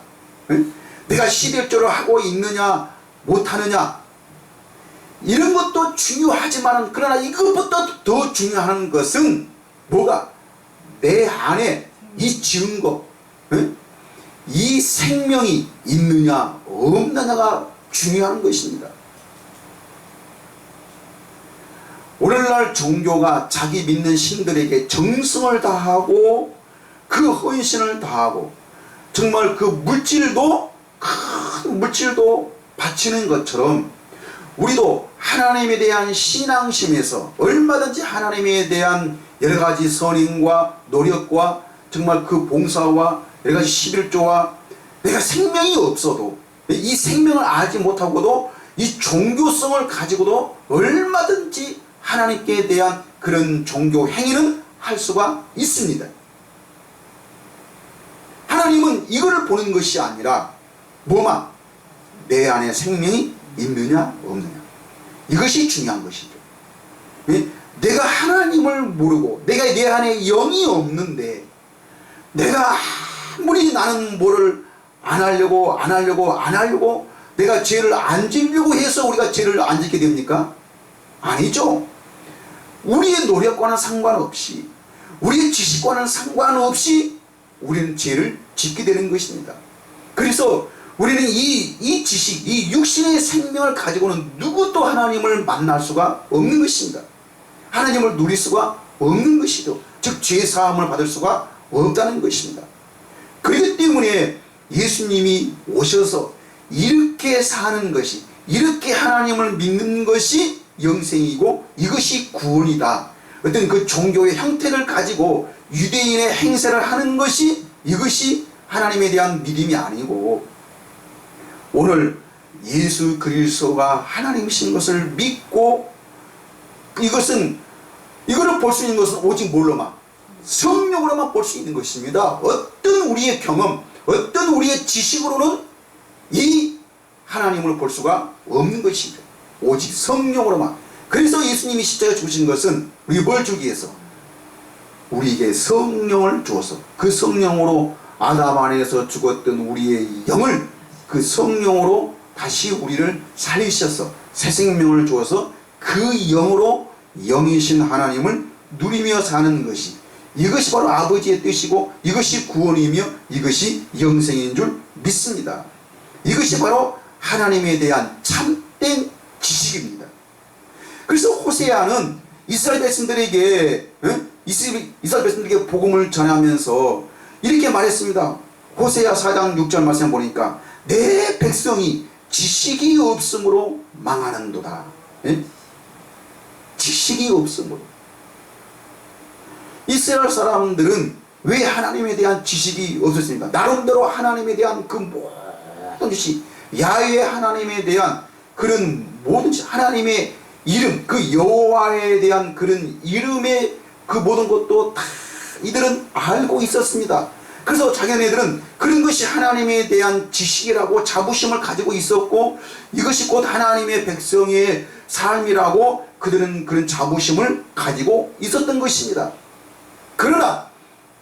내가 11조를 하고 있느냐 못하느냐, 이런 것도 중요하지만 그러나 이것보다 더 중요한 것은 뭐가? 내 안에 이 증거, 이 생명이 있느냐 없느냐가 중요한 것입니다. 오늘날 종교가 자기 믿는 신들에게 정성을 다하고 그 헌신을 다하고 정말 그 물질도 큰 물질도 바치는 것처럼 우리도 하나님에 대한 신앙심에서 얼마든지 하나님에 대한 여러가지 선행과 노력과 정말 그 봉사와 여러가지 11조와 내가 생명이 없어도 이 생명을 알지 못하고도 이 종교성을 가지고도 얼마든지 하나님께 대한 그런 종교 행위는 할 수가 있습니다. 하나님은 이거를 보는 것이 아니라 뭐만? 내 안에 생명이 있느냐 없느냐, 이것이 중요한 것이죠. 내가 하나님을 모르고 내가 내 안에 영이 없는데 내가 아무리 나는 뭐를 안 하려고 내가 죄를 안 지려고 해서 우리가 죄를 안 짓게 됩니까? 아니죠. 우리의 노력과는 상관없이 우리의 지식과는 상관없이 우리는 죄를 짓게 되는 것입니다. 그래서 우리는 이 지식, 이 육신의 생명을 가지고는 누구도 하나님을 만날 수가 없는 것입니다. 하나님을 누릴 수가 없는 것이죠. 즉 죄사함을 받을 수가 없다는 것입니다. 그렇기 때문에 예수님이 오셔서 이렇게 사는 것이, 이렇게 하나님을 믿는 것이 영생이고 이것이 구원이다. 어떤 그 종교의 형태를 가지고 유대인의 행세를 하는 것이, 이것이 하나님에 대한 믿음이 아니고 오늘 예수 그리스도가 하나님이신 것을 믿고 이거를 볼 수 있는 것은 오직 뭘로만? 성령으로만 볼 수 있는 것입니다. 어떤 우리의 경험, 어떤 우리의 지식으로는 이 하나님을 볼 수가 없는 것입니다. 오직 성령으로만. 그래서 예수님이 십자가에 죽으신 것은 우리 뭘 주기 위해서? 우리에게 성령을 주어서 그 성령으로 아담 안에서 죽었던 우리의 영을 그 성령으로 다시 우리를 살리셔서 새 생명을 주어서 그 영으로 영이신 하나님을 누리며 사는 것이, 이것이 바로 아버지의 뜻이고 이것이 구원이며 이것이 영생인 줄 믿습니다. 이것이 바로 하나님에 대한 참된 지식입니다. 그래서 호세아는 이스라엘 백성들에게 복음을 전하면서 이렇게 말했습니다. 호세아 4장 6절 말씀 보니까 내 백성이 지식이 없으므로 망하는도다. 예? 지식이 없으므로. 이스라엘 사람들은 왜 하나님에 대한 지식이 없었습니까? 나름대로 하나님에 대한 그 모든 지식, 야훼 하나님에 대한 그런 모든 지식, 하나님의 이름, 그 여호와에 대한 그런 이름의 그 모든 것도 다 이들은 알고 있었습니다. 그래서 자기네들은 그런 것이 하나님에 대한 지식이라고 자부심을 가지고 있었고, 이것이 곧 하나님의 백성의 삶이라고 그들은 그런 자부심을 가지고 있었던 것입니다. 그러나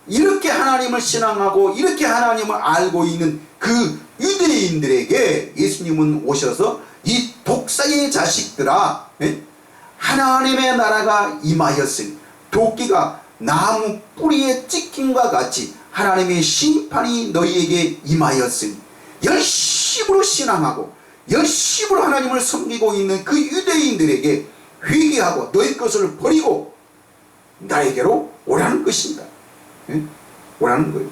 이렇게 하나님을 신앙하고 이렇게 하나님을 알고 있는 그 유대인들에게 예수님은 오셔서 이 독사의 자식들아, 하나님의 나라가 임하였으니 도끼가 나무 뿌리에 찍힘과 같이 하나님의 심판이 너희에게 임하였으니, 열심으로 신앙하고 열심으로 하나님을 섬기고 있는 그 유대인들에게 회개하고 너희 것을 버리고 나에게로 오라는 것입니다. 오라는 거예요.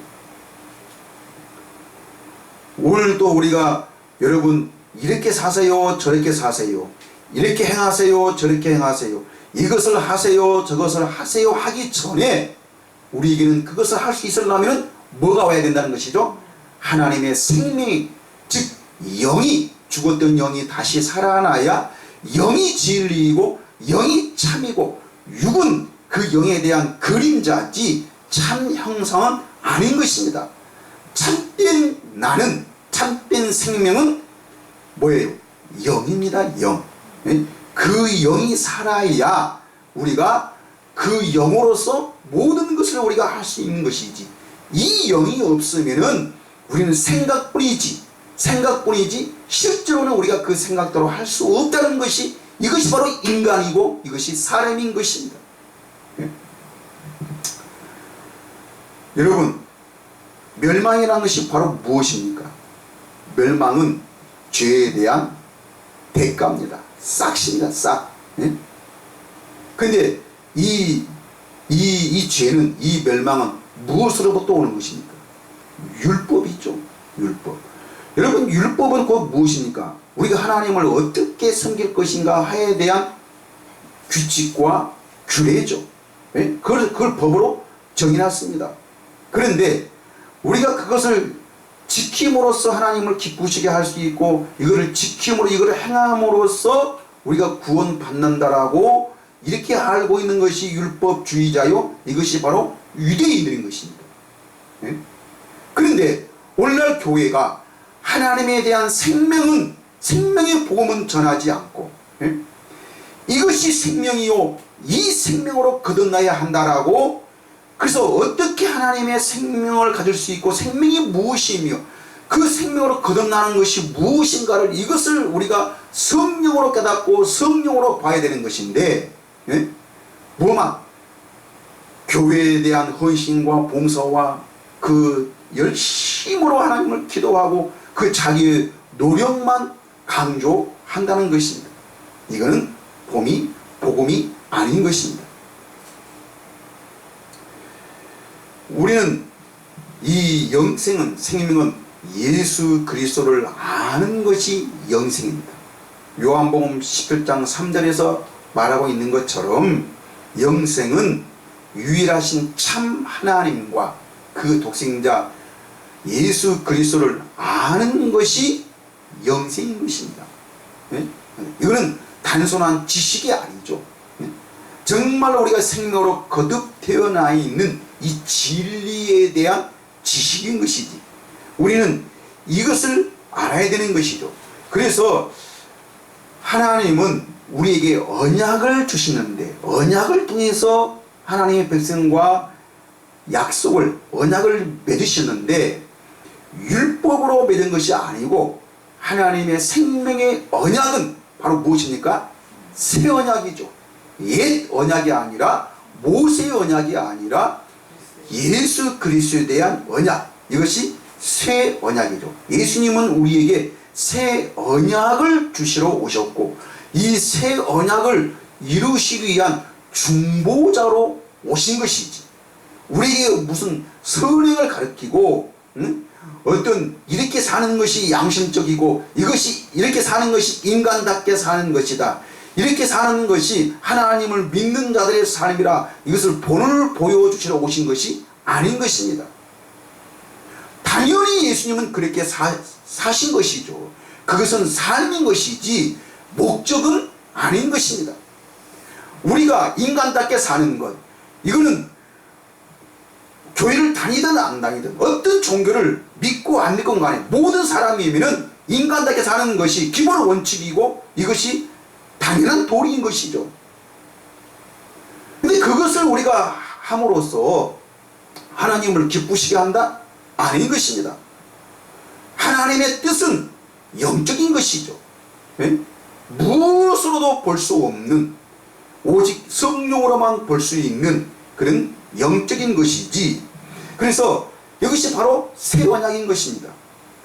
오늘도 우리가 여러분 이렇게 사세요, 저렇게 사세요, 이렇게 행하세요, 저렇게 행하세요, 이것을 하세요, 저것을 하세요 하기 전에 우리에게는 그것을 할 수 있으려면 뭐가 와야 된다는 것이죠? 하나님의 생명이, 즉 영이, 죽었던 영이 다시 살아나야 영이 진리이고 영이 참이고 육은 그 영에 대한 그림자지 참 형상은 아닌 것입니다. 참된 나는, 참된 생명은 뭐예요? 영입니다. 영. 그 영이 살아야 우리가 그 영으로서 모든 것을 우리가 할 수 있는 것이지, 이 영이 없으면은 우리는 생각뿐이지 실제로는 우리가 그 생각대로 할 수 없다는 것이, 이것이 바로 인간이고 이것이 사람인 것입니다. 여러분, 멸망이라는 것이 바로 무엇입니까? 멸망은 죄에 대한 대가입니다. 싹입니다. 싹. 근데 이 죄는, 이 멸망은 무엇으로부터 오는 것입니까? 율법이죠. 율법. 여러분, 율법은 곧 무엇입니까? 우리가 하나님을 어떻게 섬길 것인가 하에 대한 규칙과 규례죠. 그걸 법으로 정해놨습니다. 그런데 우리가 그것을 지킴으로써 하나님을 기쁘시게 할 수 있고, 이거를 지킴으로, 이거를 행함으로써 우리가 구원받는다라고 이렇게 알고 있는 것이 율법주의자요, 이것이 바로 유대인들인 것입니다. 그런데 오늘날 교회가 하나님에 대한 생명의 복음은 전하지 않고, 이것이 생명이요, 이 생명으로 거듭나야 한다라고, 그래서 어떻게 하나님의 생명을 가질 수 있고 생명이 무엇이며 그 생명으로 거듭나는 것이 무엇인가를, 이것을 우리가 성령으로 깨닫고 성령으로 봐야 되는 것인데, 뭐만 교회에 대한 헌신과 봉사와 그 열심으로 하나님을 기도하고 그 자기의 노력만 강조한다는 것입니다. 이거는 복음이 아닌 것입니다. 우리는 이 생명은 예수 그리스도를 아는 것이 영생입니다. 요한복음 17장 3절에서 말하고 있는 것처럼 영생은 유일하신 참 하나님과 그 독생자 예수 그리스도를 아는 것이 영생인 것입니다. 이거는 단순한 지식이 아니죠. 정말 우리가 생명으로 거듭 태어나 있는 이 진리에 대한 지식인 것이지, 우리는 이것을 알아야 되는 것이죠. 그래서 하나님은 우리에게 언약을 주시는데, 언약을 통해서 하나님의 백성과 언약을 맺으셨는데, 율법으로 맺은 것이 아니고 하나님의 생명의 언약은 바로 무엇입니까? 새 언약이죠. 옛 언약이 아니라, 모세의 언약이 아니라 예수 그리스도에 대한 언약, 이것이 새 언약이죠. 예수님은 우리에게 새 언약을 주시러 오셨고, 이 새 언약을 이루시기 위한 중보자로 오신 것이지, 우리에게 무슨 선행을 가르치고 응? 어떤 이렇게 사는 것이 양심적이고 이것이 이렇게 사는 것이 인간답게 사는 것이다. 이렇게 사는 것이 하나님을 믿는 자들의 삶이라 이것을 본을 보여주시러 오신 것이 아닌 것입니다. 당연히 예수님은 그렇게 사신 것이죠. 그것은 삶인 것이지 목적은 아닌 것입니다. 우리가 인간답게 사는 것, 이거는 교회를 다니든 안 다니든 어떤 종교를 믿고 안 믿건 간에 모든 사람이면은 인간답게 사는 것이 기본 원칙이고 이것이 당연한 도리인 것이죠. 근데 그것을 우리가 함으로써 하나님을 기쁘시게 한다? 아닌 것입니다. 하나님의 뜻은 영적인 것이죠. 예? 무엇으로도 볼 수 없는 오직 성령으로만 볼 수 있는 그런 영적인 것이지. 그래서 이것이 바로 새 언약인 것입니다.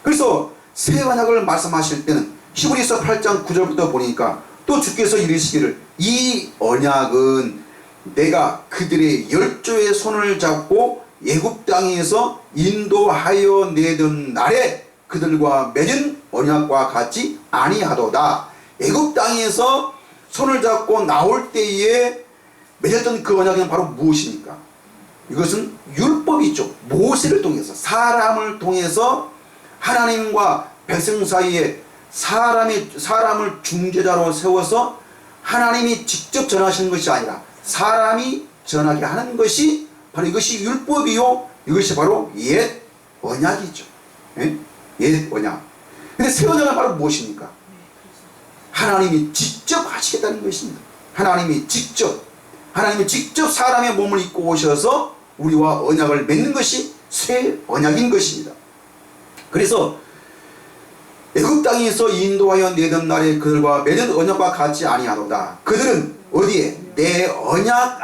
그래서 새 언약을 말씀하실 때는 히브리서 8장 9절부터 보니까 또 주께서 이르시기를 이 언약은 내가 그들의 열조의 손을 잡고 애굽 땅에서 인도하여 내던 날에 그들과 맺은 언약과 같이 아니하도다. 애굽 땅에서 손을 잡고 나올 때에 맺었던 그 언약은 바로 무엇입니까? 이것은 율법이죠. 모세를 통해서 사람을 통해서 하나님과 백성 사이에 사람을 중재자로 세워서 하나님이 직접 전하시는 것이 아니라 사람이 전하게 하는 것이 바로 이것이 율법이요. 이것이 바로 옛 언약이죠. 예? 옛 언약. 근데 새 언약은 바로 무엇입니까? 하나님이 직접 하시겠다는 것입니다. 하나님이 직접 사람의 몸을 입고 오셔서 우리와 언약을 맺는 것이 새 언약인 것입니다. 그래서 애굽 땅에서 인도하여 내던 날에 그들과 맺은 언약과 같이 아니하도다. 그들은 어디에? 내 언약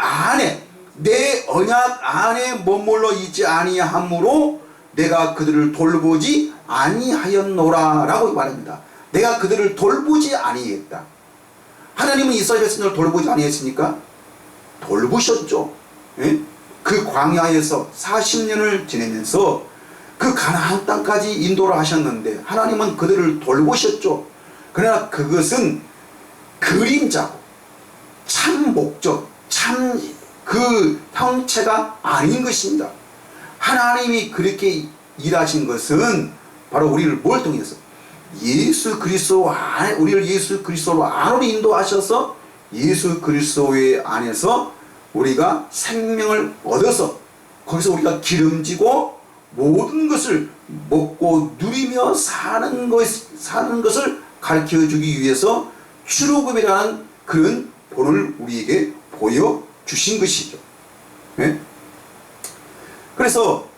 안에 머물러 있지 아니하므로 내가 그들을 돌보지 아니하였노라 라고 말합니다. 내가 그들을 돌보지 아니했다. 하나님은 이스라엘 백성을 돌보지 아니했습니까? 돌보셨죠. 예? 그 광야에서 40년을 지내면서 그 가나안 땅까지 인도를 하셨는데 하나님은 그들을 돌보셨죠. 그러나 그것은 그림자고 참 목적, 참 그 형체가 아닌 것입니다. 하나님이 그렇게 일하신 것은 바로 우리를 뭘 통해서? 예수 그리스도 안에, 우리를 예수 그리스도로 안으로 인도하셔서 예수 그리스도의 안에서 우리가 생명을 얻어서 거기서 우리가 기름지고 모든 것을 먹고 누리며 사는 것을 가르쳐주기 위해서 출애굽이라는 그런 본을 우리에게 보여주신 것이죠. 네? 그래서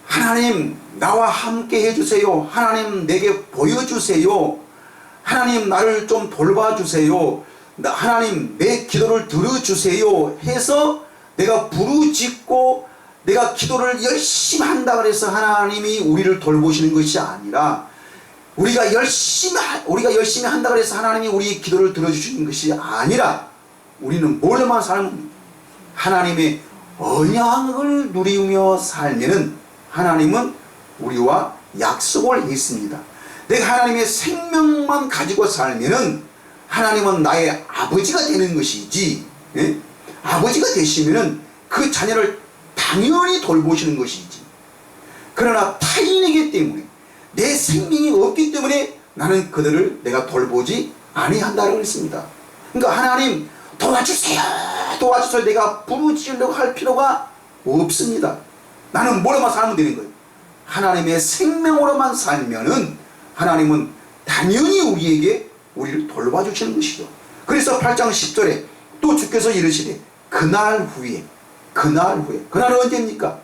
하나님 나와 함께 해주세요. 하나님 내게 보여주세요. 하나님 나를 좀 돌봐주세요. 하나님 내 기도를 들어주세요 해서 내가 부르짖고 내가 기도를 열심히 한다 그래서 하나님이 우리를 돌보시는 것이 아니라 우리가 열심히 한다 그래서 하나님이 우리의 기도를 들어주시는 것이 아니라 우리는 뭘로만 살면 하나님의 언약을 누리며 살면은 하나님은 우리와 약속을 했습니다. 내가 하나님의 생명만 가지고 살면은 하나님은 나의 아버지가 되는 것이지, 예? 아버지가 되시면은 그 자녀를 당연히 돌보시는 것이지. 그러나 타인이기 때문에 내 생명이 없기 때문에 나는 그들을 내가 돌보지 아니한다고 했습니다. 그러니까 하나님 도와주세요 내가 부르짖으려고 할 필요가 없습니다. 나는 뭐로만 살면 되는 거예요. 하나님의 생명으로만 살면은 하나님은 당연히 우리를 돌봐주시는 것이죠. 그래서 8장 10절에 또 주께서 이르시되 그날 후에 그날은 언제입니까?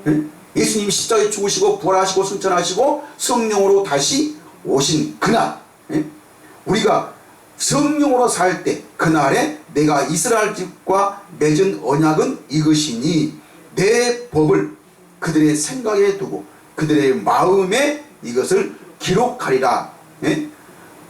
예? 예수님이 십자가에 죽으시고 부활하시고 승천하시고 성령으로 다시 오신 그날, 예? 우리가 성령으로 살 때 그날에 내가 이스라엘 집과 맺은 언약은 이것이니 내 법을 그들의 생각에 두고 그들의 마음에 이것을 기록하리라. 예?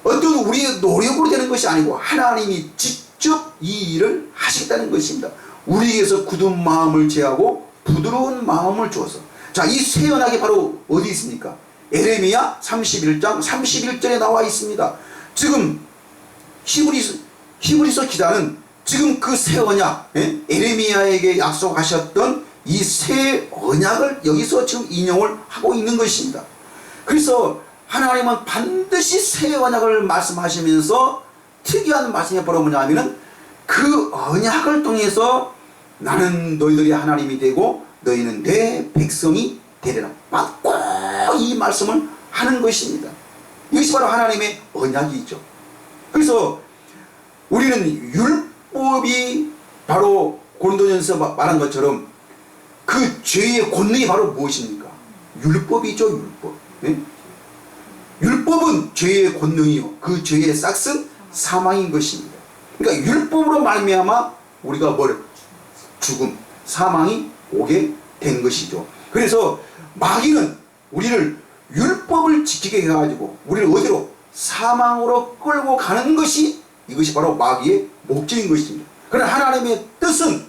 어떤 우리의 노력으로 되는 것이 아니고 하나님이 직접 이 일을 하시겠다는 것입니다. 우리에게서 굳은 마음을 제하고 부드러운 마음을 주어서 자, 이 새 언약이 바로 어디 있습니까? 에레미야 31장 31절에 나와 있습니다. 지금 히브리서 기자는 지금 그 새 언약, 에레미야에게 약속하셨던 이 새 언약을 여기서 지금 인용을 하고 있는 것입니다. 그래서 하나님은 반드시 새 언약을 말씀하시면서 특이한 말씀이 바로 뭐냐면은 그 언약을 통해서 나는 너희들이 하나님이 되고 너희는 내 백성이 되리라. 꼭 이 말씀을 하는 것입니다. 이것이 바로 하나님의 언약이죠. 그래서 우리는 율법이 바로 고린도전서 말한 것처럼 그 죄의 권능이 바로 무엇입니까? 율법이죠. 율법. 네? 율법은 죄의 권능이요, 그 죄의 싹은 사망인 것입니다. 그러니까 율법으로 말미암아 우리가 뭘? 죽음, 사망이 오게 된 것이죠. 그래서 마귀는 우리를 율법을 지키게 해가지고 우리를 어디로? 사망으로 끌고 가는 것이, 이것이 바로 마귀의 목적인 것입니다. 그러나 하나님의 뜻은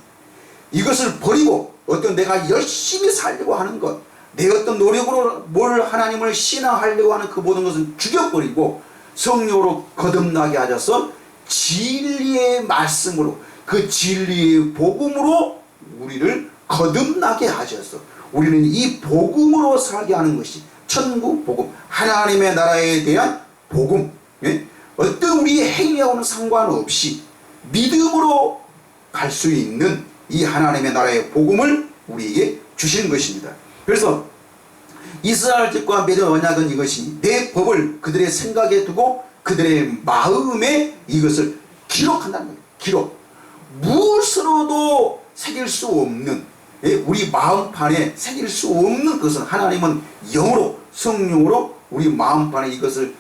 이것을 버리고 어떤 내가 열심히 살려고 하는 것, 내 어떤 노력으로 뭘 하나님을 신앙하려고 하는 그 모든 것은 죽여버리고 성령으로 거듭나게 하셔서 진리의 말씀으로, 그 진리의 복음으로 우리를 거듭나게 하셔서 우리는 이 복음으로 살게 하는 것이 천국 복음, 하나님의 나라에 대한 복음, 어떤 우리의 행위하고는 상관없이 믿음으로 갈 수 있는 이 하나님의 나라의 복음을 우리에게 주시는 것입니다. 그래서 이스라엘 집과 맺은 언약은 이것이 내 법을 그들의 생각에 두고 그들의 마음에 이것을 기록한다는 거예요. 기록. 무엇으로도 새길 수 없는, 우리 마음판에 새길 수 없는 것은 하나님은 영으로, 성령으로 우리 마음판에 이것을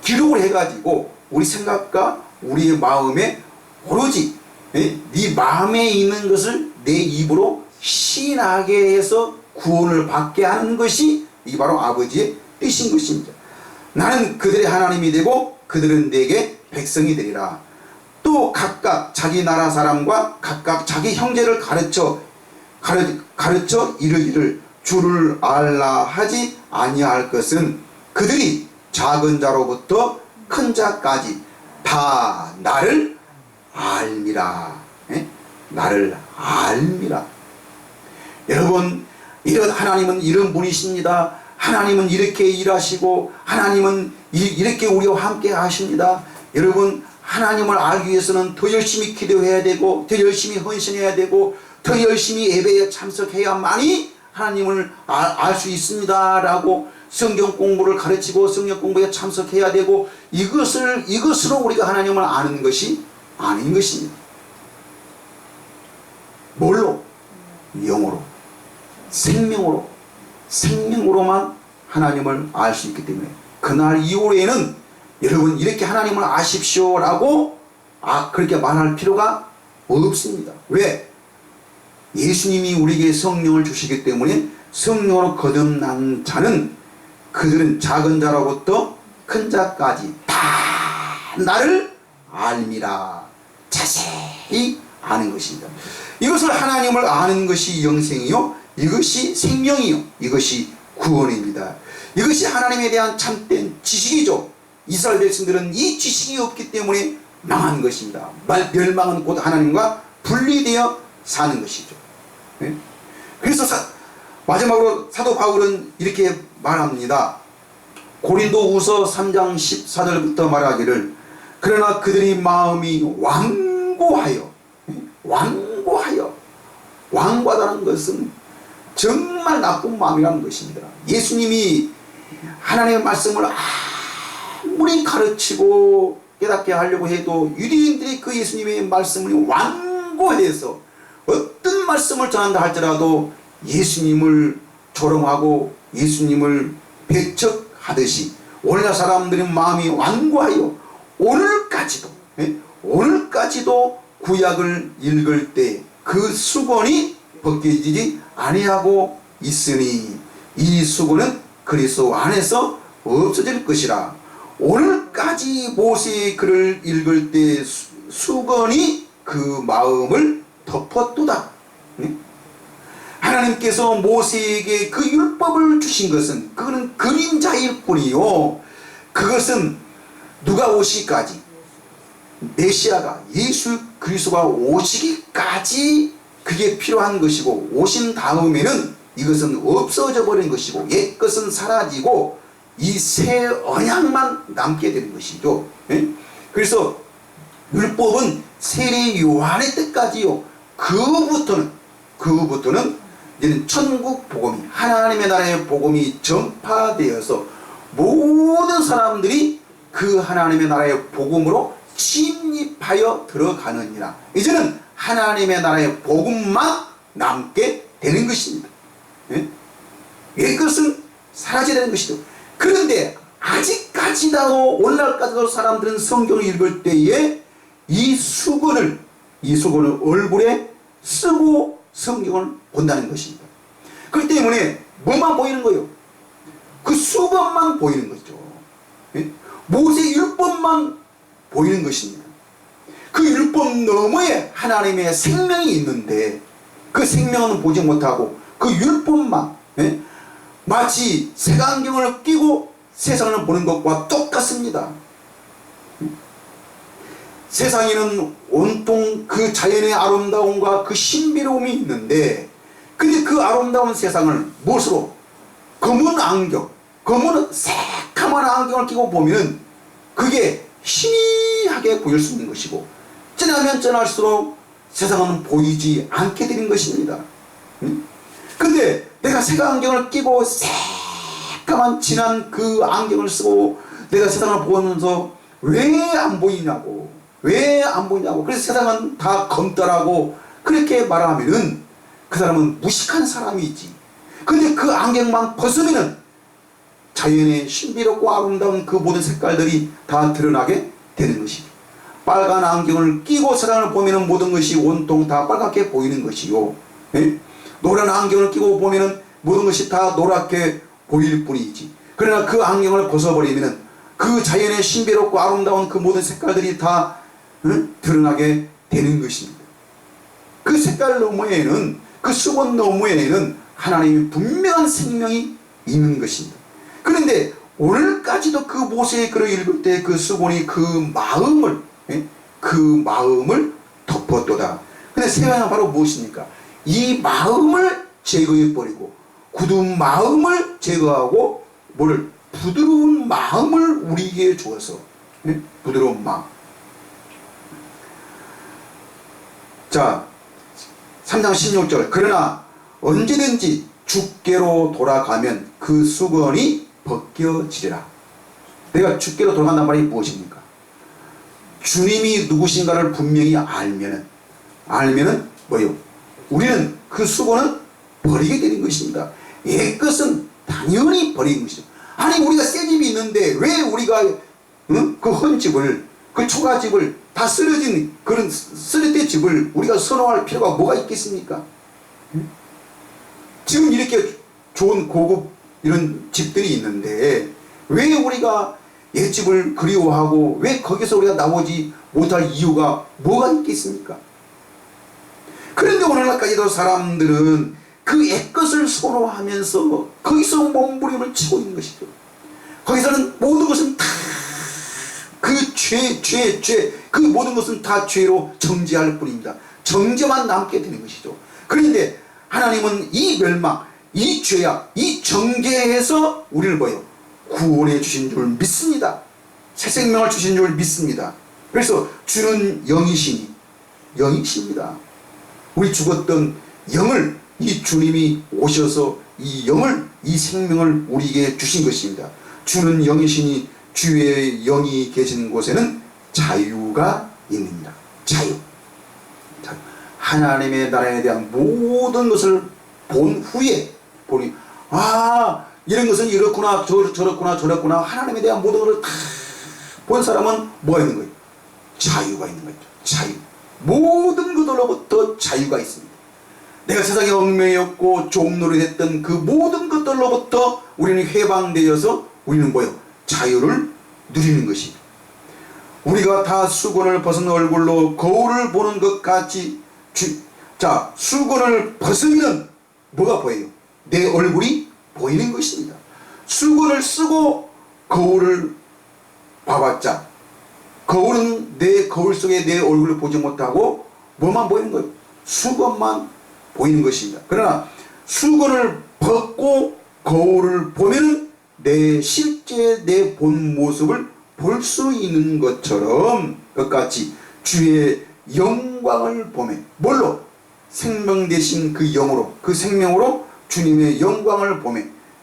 기록을 해가지고 우리 생각과 우리의 마음에 오로지 네 마음에 있는 것을 내 입으로 시인하게 해서 구원을 받게 하는 것이 이게 바로 아버지의 뜻인 것입니다. 나는 그들의 하나님이 되고 그들은 내게 백성이 되리라. 또 각각 자기 나라 사람과 각각 자기 형제를 가르쳐 이르기를 주를 알라 하지 아니할 것은 그들이 작은 자로부터 큰 자까지 다 나를 알미라. 나를 알미라. 여러분, 이런 하나님은 이런 분이십니다. 하나님은 이렇게 일하시고 하나님은 이렇게 우리와 함께 하십니다. 여러분, 하나님을 알기 위해서는 더 열심히 기도해야 되고 더 열심히 헌신해야 되고 더 열심히 예배에 참석해야만이 하나님을 알 수 있습니다 라고 성경 공부를 가르치고 성경 공부에 참석해야 되고 이것으로 우리가 하나님을 아는 것이 아닌 것입니다. 뭘로? 영으로, 생명으로만 하나님을 알 수 있기 때문에 그날 이후에는 여러분 이렇게 하나님을 아십시오 라고 그렇게 말할 필요가 없습니다. 왜? 예수님이 우리에게 성령을 주시기 때문에 성령으로 거듭난 자는 그들은 작은 자로부터 큰 자까지 다 나를 알미라. 자세히 아는 것입니다. 이것을 하나님을 아는 것이 영생이요, 이것이 생명이요, 이것이 구원입니다. 이것이 하나님에 대한 참된 지식이죠. 이스라엘 백성들은 이 지식이 없기 때문에 망한 것입니다. 멸망은 곧 하나님과 분리되어 사는 것이죠. 네? 그래서 마지막으로 사도 바울은 이렇게 말합니다. 고린도후서 3장 14절부터 말하기를 그러나 그들이 마음이 완고하여, 완고하다는 것은 정말 나쁜 마음이라는 것입니다. 예수님이 하나님의 말씀을 아무리 가르치고 깨닫게 하려고 해도 유대인들이 그 예수님의 말씀을 완고해서 어떤 말씀을 전한다 할지라도 예수님을 조롱하고 예수님을 배척하듯이 오늘날 사람들의 마음이 완고하여 오늘까지도 구약을 읽을 때 그 수건이 벗겨지지 아니하고 있으니 이 수건은 그리스도 안에서 없어질 것이라. 오늘까지 모세의 글을 읽을 때 수건이 그 마음을 덮었도다. 하나님께서 모세에게 그 율법을 주신 것은 그거는 그림자일 뿐이요, 그것은 누가 오시기까지, 메시아가 예수 그리스도가 오시기까지 그게 필요한 것이고, 오신 다음에는 이것은 없어져 버린 것이고, 옛 것은 사라지고 이 새 언약만 남게 되는 것이죠. 그래서 율법은 세례 요한의 때까지요. 그부터는 이제는 천국 복음이, 하나님의 나라의 복음이 전파되어서 모든 사람들이 그 하나님의 나라의 복음으로 침입하여 들어가느니라. 이제는 하나님의 나라의 복음만 남게 되는 것입니다. 이것은 사라져야 되는 것이죠. 그런데 아직까지도 오늘날까지도 사람들은 성경을 읽을 때에 이 수건을 얼굴에 쓰고 성경을 본다는 것입니다. 그렇기 때문에 뭐만 보이는 거예요? 그 수건만 보이는 거죠. 모세 율법만 보이는 것입니다. 그 율법 너머에 하나님의 생명이 있는데 그 생명은 보지 못하고 그 율법만, 마치 색안경을 끼고 세상을 보는 것과 똑같습니다. 세상에는 온통 그 자연의 아름다움과 그 신비로움이 있는데, 근데 그 아름다운 세상을 무엇으로? 검은 안경, 검은 새카만 안경을 끼고 보면 그게 희미하게 보일 수 있는 것이고, 지나면 지날수록 세상은 보이지 않게 되는 것입니다. 근데 내가 색안경을 끼고 새까만 진한 그 안경을 쓰고 내가 세상을 보면서 왜 안 보이냐고, 그래서 세상은 다 검다라고 그렇게 말하면은 그 사람은 무식한 사람이지. 근데 그 안경만 벗으면은 자연의 신비롭고 아름다운 그 모든 색깔들이 다 드러나게 되는 것입니다. 빨간 안경을 끼고 세상을 보면은 모든 것이 온통 다 빨갛게 보이는 것이요, 노란 안경을 끼고 보면은 모든 것이 다 노랗게 보일 뿐이지. 그러나 그 안경을 벗어버리면은 그 자연의 신비롭고 아름다운 그 모든 색깔들이 다 드러나게 되는 것입니다. 그 색깔 너머에는, 그 수건 너머에는 하나님의 분명한 생명이 있는 것입니다. 그런데 오늘까지도 그 모세의 글을 읽을 때 그 수건이 그 마음을 덮었도다. 근데 생명은 바로 무엇입니까? 이 마음을 제거해버리고, 굳은 마음을 제거하고 뭐를? 부드러운 마음을 우리에게 주어서, 부드러운 마음. 자, 3장 16절. 그러나 언제든지 주께로 돌아가면 그 수건이 벗겨지리라. 내가 주께로 돌아간단 말이 무엇입니까? 주님이 누구신가를 분명히 알면은 뭐요? 우리는 그 수건은 버리게 되는 것입니다. 옛 것은 당연히 버리는 것이죠. 아니, 우리가 새 집이 있는데 왜 우리가 그 헌집을, 그 초가집을, 다 쓰러진 그런 쓰레기 집을 우리가 선호할 필요가 뭐가 있겠습니까? 지금 이렇게 좋은 고급 이런 집들이 있는데 왜 우리가 옛집을 그리워하고 왜 거기서 우리가 나오지 못할 이유가 뭐가 있겠습니까? 그런데 오늘날까지도 사람들은 그 옛것을 선호하면서 거기서 몸부림을 치고 있는 것이죠. 거기서는 모든 것은 다 그 죄, 그 모든 것은 다 죄로 정죄할 뿐입니다. 정죄만 남게 되는 것이죠. 그런데 하나님은 이 멸망, 이 죄악, 이 정죄에서 우리를 뭐요? 구원해 주신 줄 믿습니다. 새 생명을 주신 줄 믿습니다. 그래서 주는 영이십니다. 우리 죽었던 영을 이 주님이 오셔서 이 영을, 이 생명을 우리에게 주신 것입니다. 주는 영이시니 주의 영이 계신 곳에는 자유가 있느니라. 자유. 하나님의 나라에 대한 모든 것을 본 후에 보니, 이런 것은 이렇구나, 저렇구나, 하나님에 대한 모든 것을 다 본 사람은 뭐가 있는 거예요? 자유가 있는 거죠. 자유. 모든 것들로부터 자유가 있습니다. 내가 세상에 얽매였고 종노릇했던 그 모든 것들로부터 우리는 해방되어서 우리는 뭐예요? 자유를 누리는 것입니다. 우리가 다 수건을 벗은 얼굴로 거울을 보는 것 같이 수건을 벗으면 뭐가 보여요? 내 얼굴이 보이는 것입니다. 수건을 쓰고 거울을 봐봤자 거울은 내 거울 속에 내 얼굴을 보지 못하고 뭐만 보이는 거예요? 수건만 보이는 것입니다. 그러나 수건을 벗고 거울을 보면 내 실제 내 본 모습을 볼 수 있는 것처럼 똑같이 주의 영광을 보며 뭘로? 생명 되신 그 영으로, 그 생명으로 주님의 영광을 보며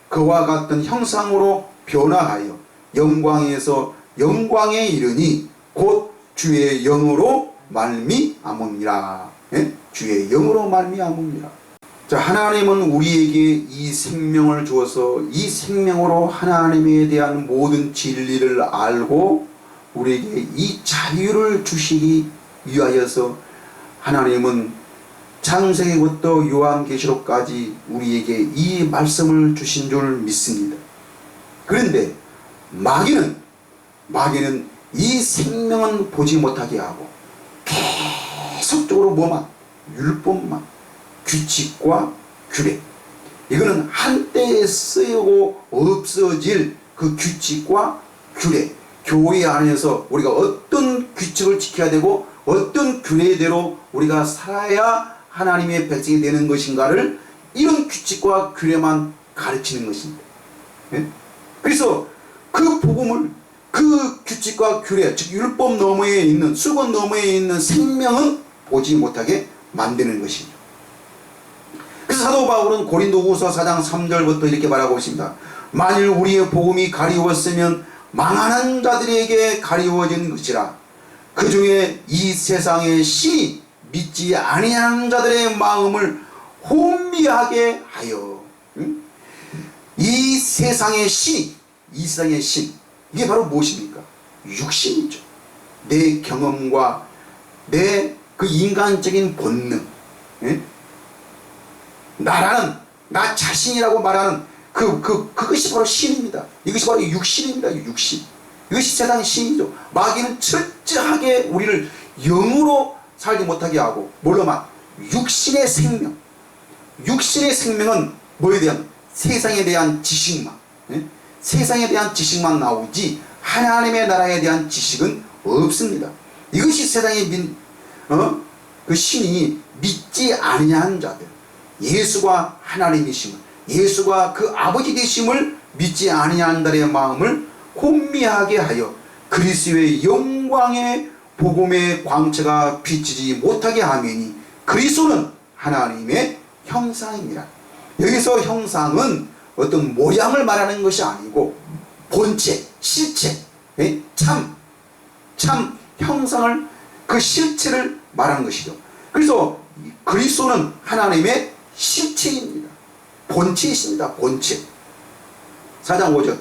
그와 같은 형상으로 변화하여 영광에서 영광에 이르니 곧 주의 영으로 말미암음이라. 예? 주의 영으로 말미암음이라. 자, 하나님은 우리에게 이 생명을 주어서 이 생명으로 하나님에 대한 모든 진리를 알고 우리에게 이 자유를 주시기 위하여서 하나님은 창세기부터 요한계시록까지 우리에게 이 말씀을 주신 줄 믿습니다. 그런데 마귀는 이 생명은 보지 못하게 하고 계속적으로 뭐만? 율법만, 규칙과 규례. 이거는 한때에 쓰이고 없어질 그 규칙과 규례. 교회 안에서 우리가 어떤 규칙을 지켜야 되고 어떤 규례대로 우리가 살아야 하나님의 백성이 되는 것인가를 이런 규칙과 규례만 가르치는 것입니다. 예? 그래서 그 복음을 그 규칙과 규례, 즉 율법 너머에 있는 수건 너머에 있는 생명은 보지 못하게 만드는 것이죠. 그래서 사도 바울은 고린도후서 4장 3절부터 이렇게 말하고 있습니다. 만일 우리의 복음이 가리웠으면 망하는 자들에게 가리워진 것이라. 그 중에 이 세상의 신이 믿지 아니하는 자들의 마음을 혼미하게 하여. 이 세상의 신이, 이 세상의 신, 이게 바로 무엇입니까? 육신이죠. 내 경험과 내 그 인간적인 본능, 예? 나 자신이라고 말하는 그것이 바로 신입니다. 이것이 바로 육신입니다. 육신. 이것이 세상의 신이죠. 마귀는 철저하게 우리를 영으로 살지 못하게 하고 뭘로만? 육신의 생명. 육신의 생명은 뭐에 대한? 세상에 대한 지식만. 예? 세상에 대한 지식만 나오지 하나님의 나라에 대한 지식은 없습니다. 이것이 세상의 그 신이 믿지 아니하는 자들, 예수가 하나님이심을, 예수가 그 아버지 되심을 믿지 아니하는 자들의 마음을 혼미하게 하여 그리스도의 영광의 복음의 광채가 비치지 못하게 하매니 그리스도는 하나님의 형상입니다. 여기서 형상은 어떤 모양을 말하는 것이 아니고 본체, 실체, 참 형상을, 그 실체를 말하는 것이죠. 그래서 그리스도는 하나님의 실체입니다. 본체이십니다. 본체. 4장 5절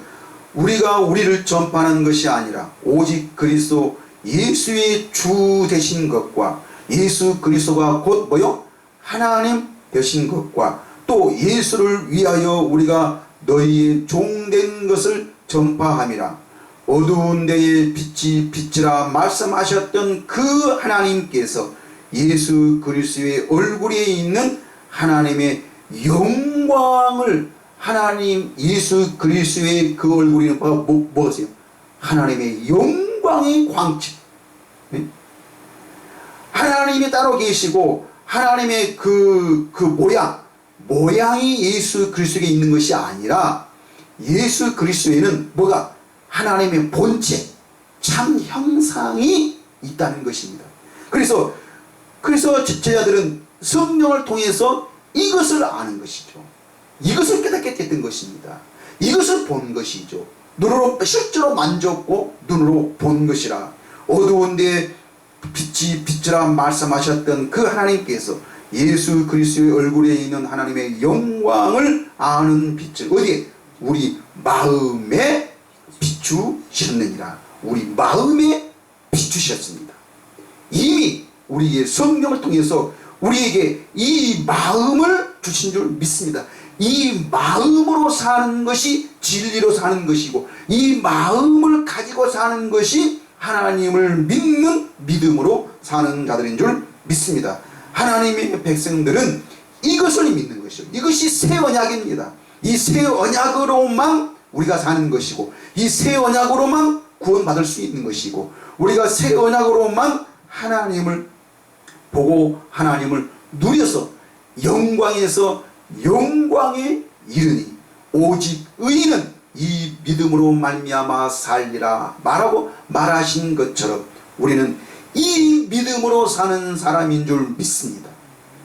우리가 우리를 전파하는 것이 아니라 오직 그리스도 예수의 주 되신 것과 예수 그리스도가 곧 뭐요? 하나님 되신 것과 또 예수를 위하여 우리가 너희의 종된 것을 전파함이라. 어두운 데에 빛이 비치라 말씀하셨던 그 하나님께서 예수 그리스도의 얼굴에 있는 하나님의 영광을, 하나님 예수 그리스도의 그 얼굴이 뭐겠어요? 하나님의 영광의 광채. 하나님이 따로 계시고 하나님의 그 모양이 예수 그리스도에 있는 것이 아니라 예수 그리스도에는 뭐가? 하나님의 본체, 참 형상이 있다는 것입니다. 그래서 제자들은 성령을 통해서 이것을 아는 것이죠. 이것을 깨닫게 됐던 것입니다. 이것을 본 것이죠. 눈으로 실제로 만졌고 눈으로 본 것이라. 어두운 데에 빛이 비치라 말씀하셨던 그 하나님께서 예수 그리스도의 얼굴에 있는 하나님의 영광을 아는 빛을 어디에? 우리 마음에 비추셨느니라. 우리 마음에 비추셨습니다. 이미 우리의 성령을 통해서 우리에게 이 마음을 주신 줄 믿습니다. 이 마음으로 사는 것이 진리로 사는 것이고 이 마음을 가지고 사는 것이 하나님을 믿는 믿음으로 사는 자들인 줄 믿습니다. 하나님의 백성들은 이것을 믿는 것이요. 이것이 새 언약입니다. 이 새 언약으로만 우리가 사는 것이고, 이 새 언약으로만 구원받을 수 있는 것이고, 우리가 새 언약으로만 하나님을 보고 하나님을 누려서 영광에서 영광에 이르니 오직 의인은 이 믿음으로 말미암아 살리라 말하고 말하신 것처럼 우리는 이 믿음으로 사는 사람인 줄 믿습니다.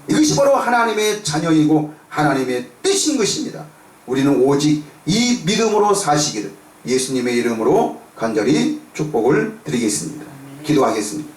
이것이 바로 하나님의 자녀이고 하나님의 뜻인 것입니다. 우리는 오직 이 믿음으로 사시기를 예수님의 이름으로 간절히 축복을 드리겠습니다. 기도하겠습니다.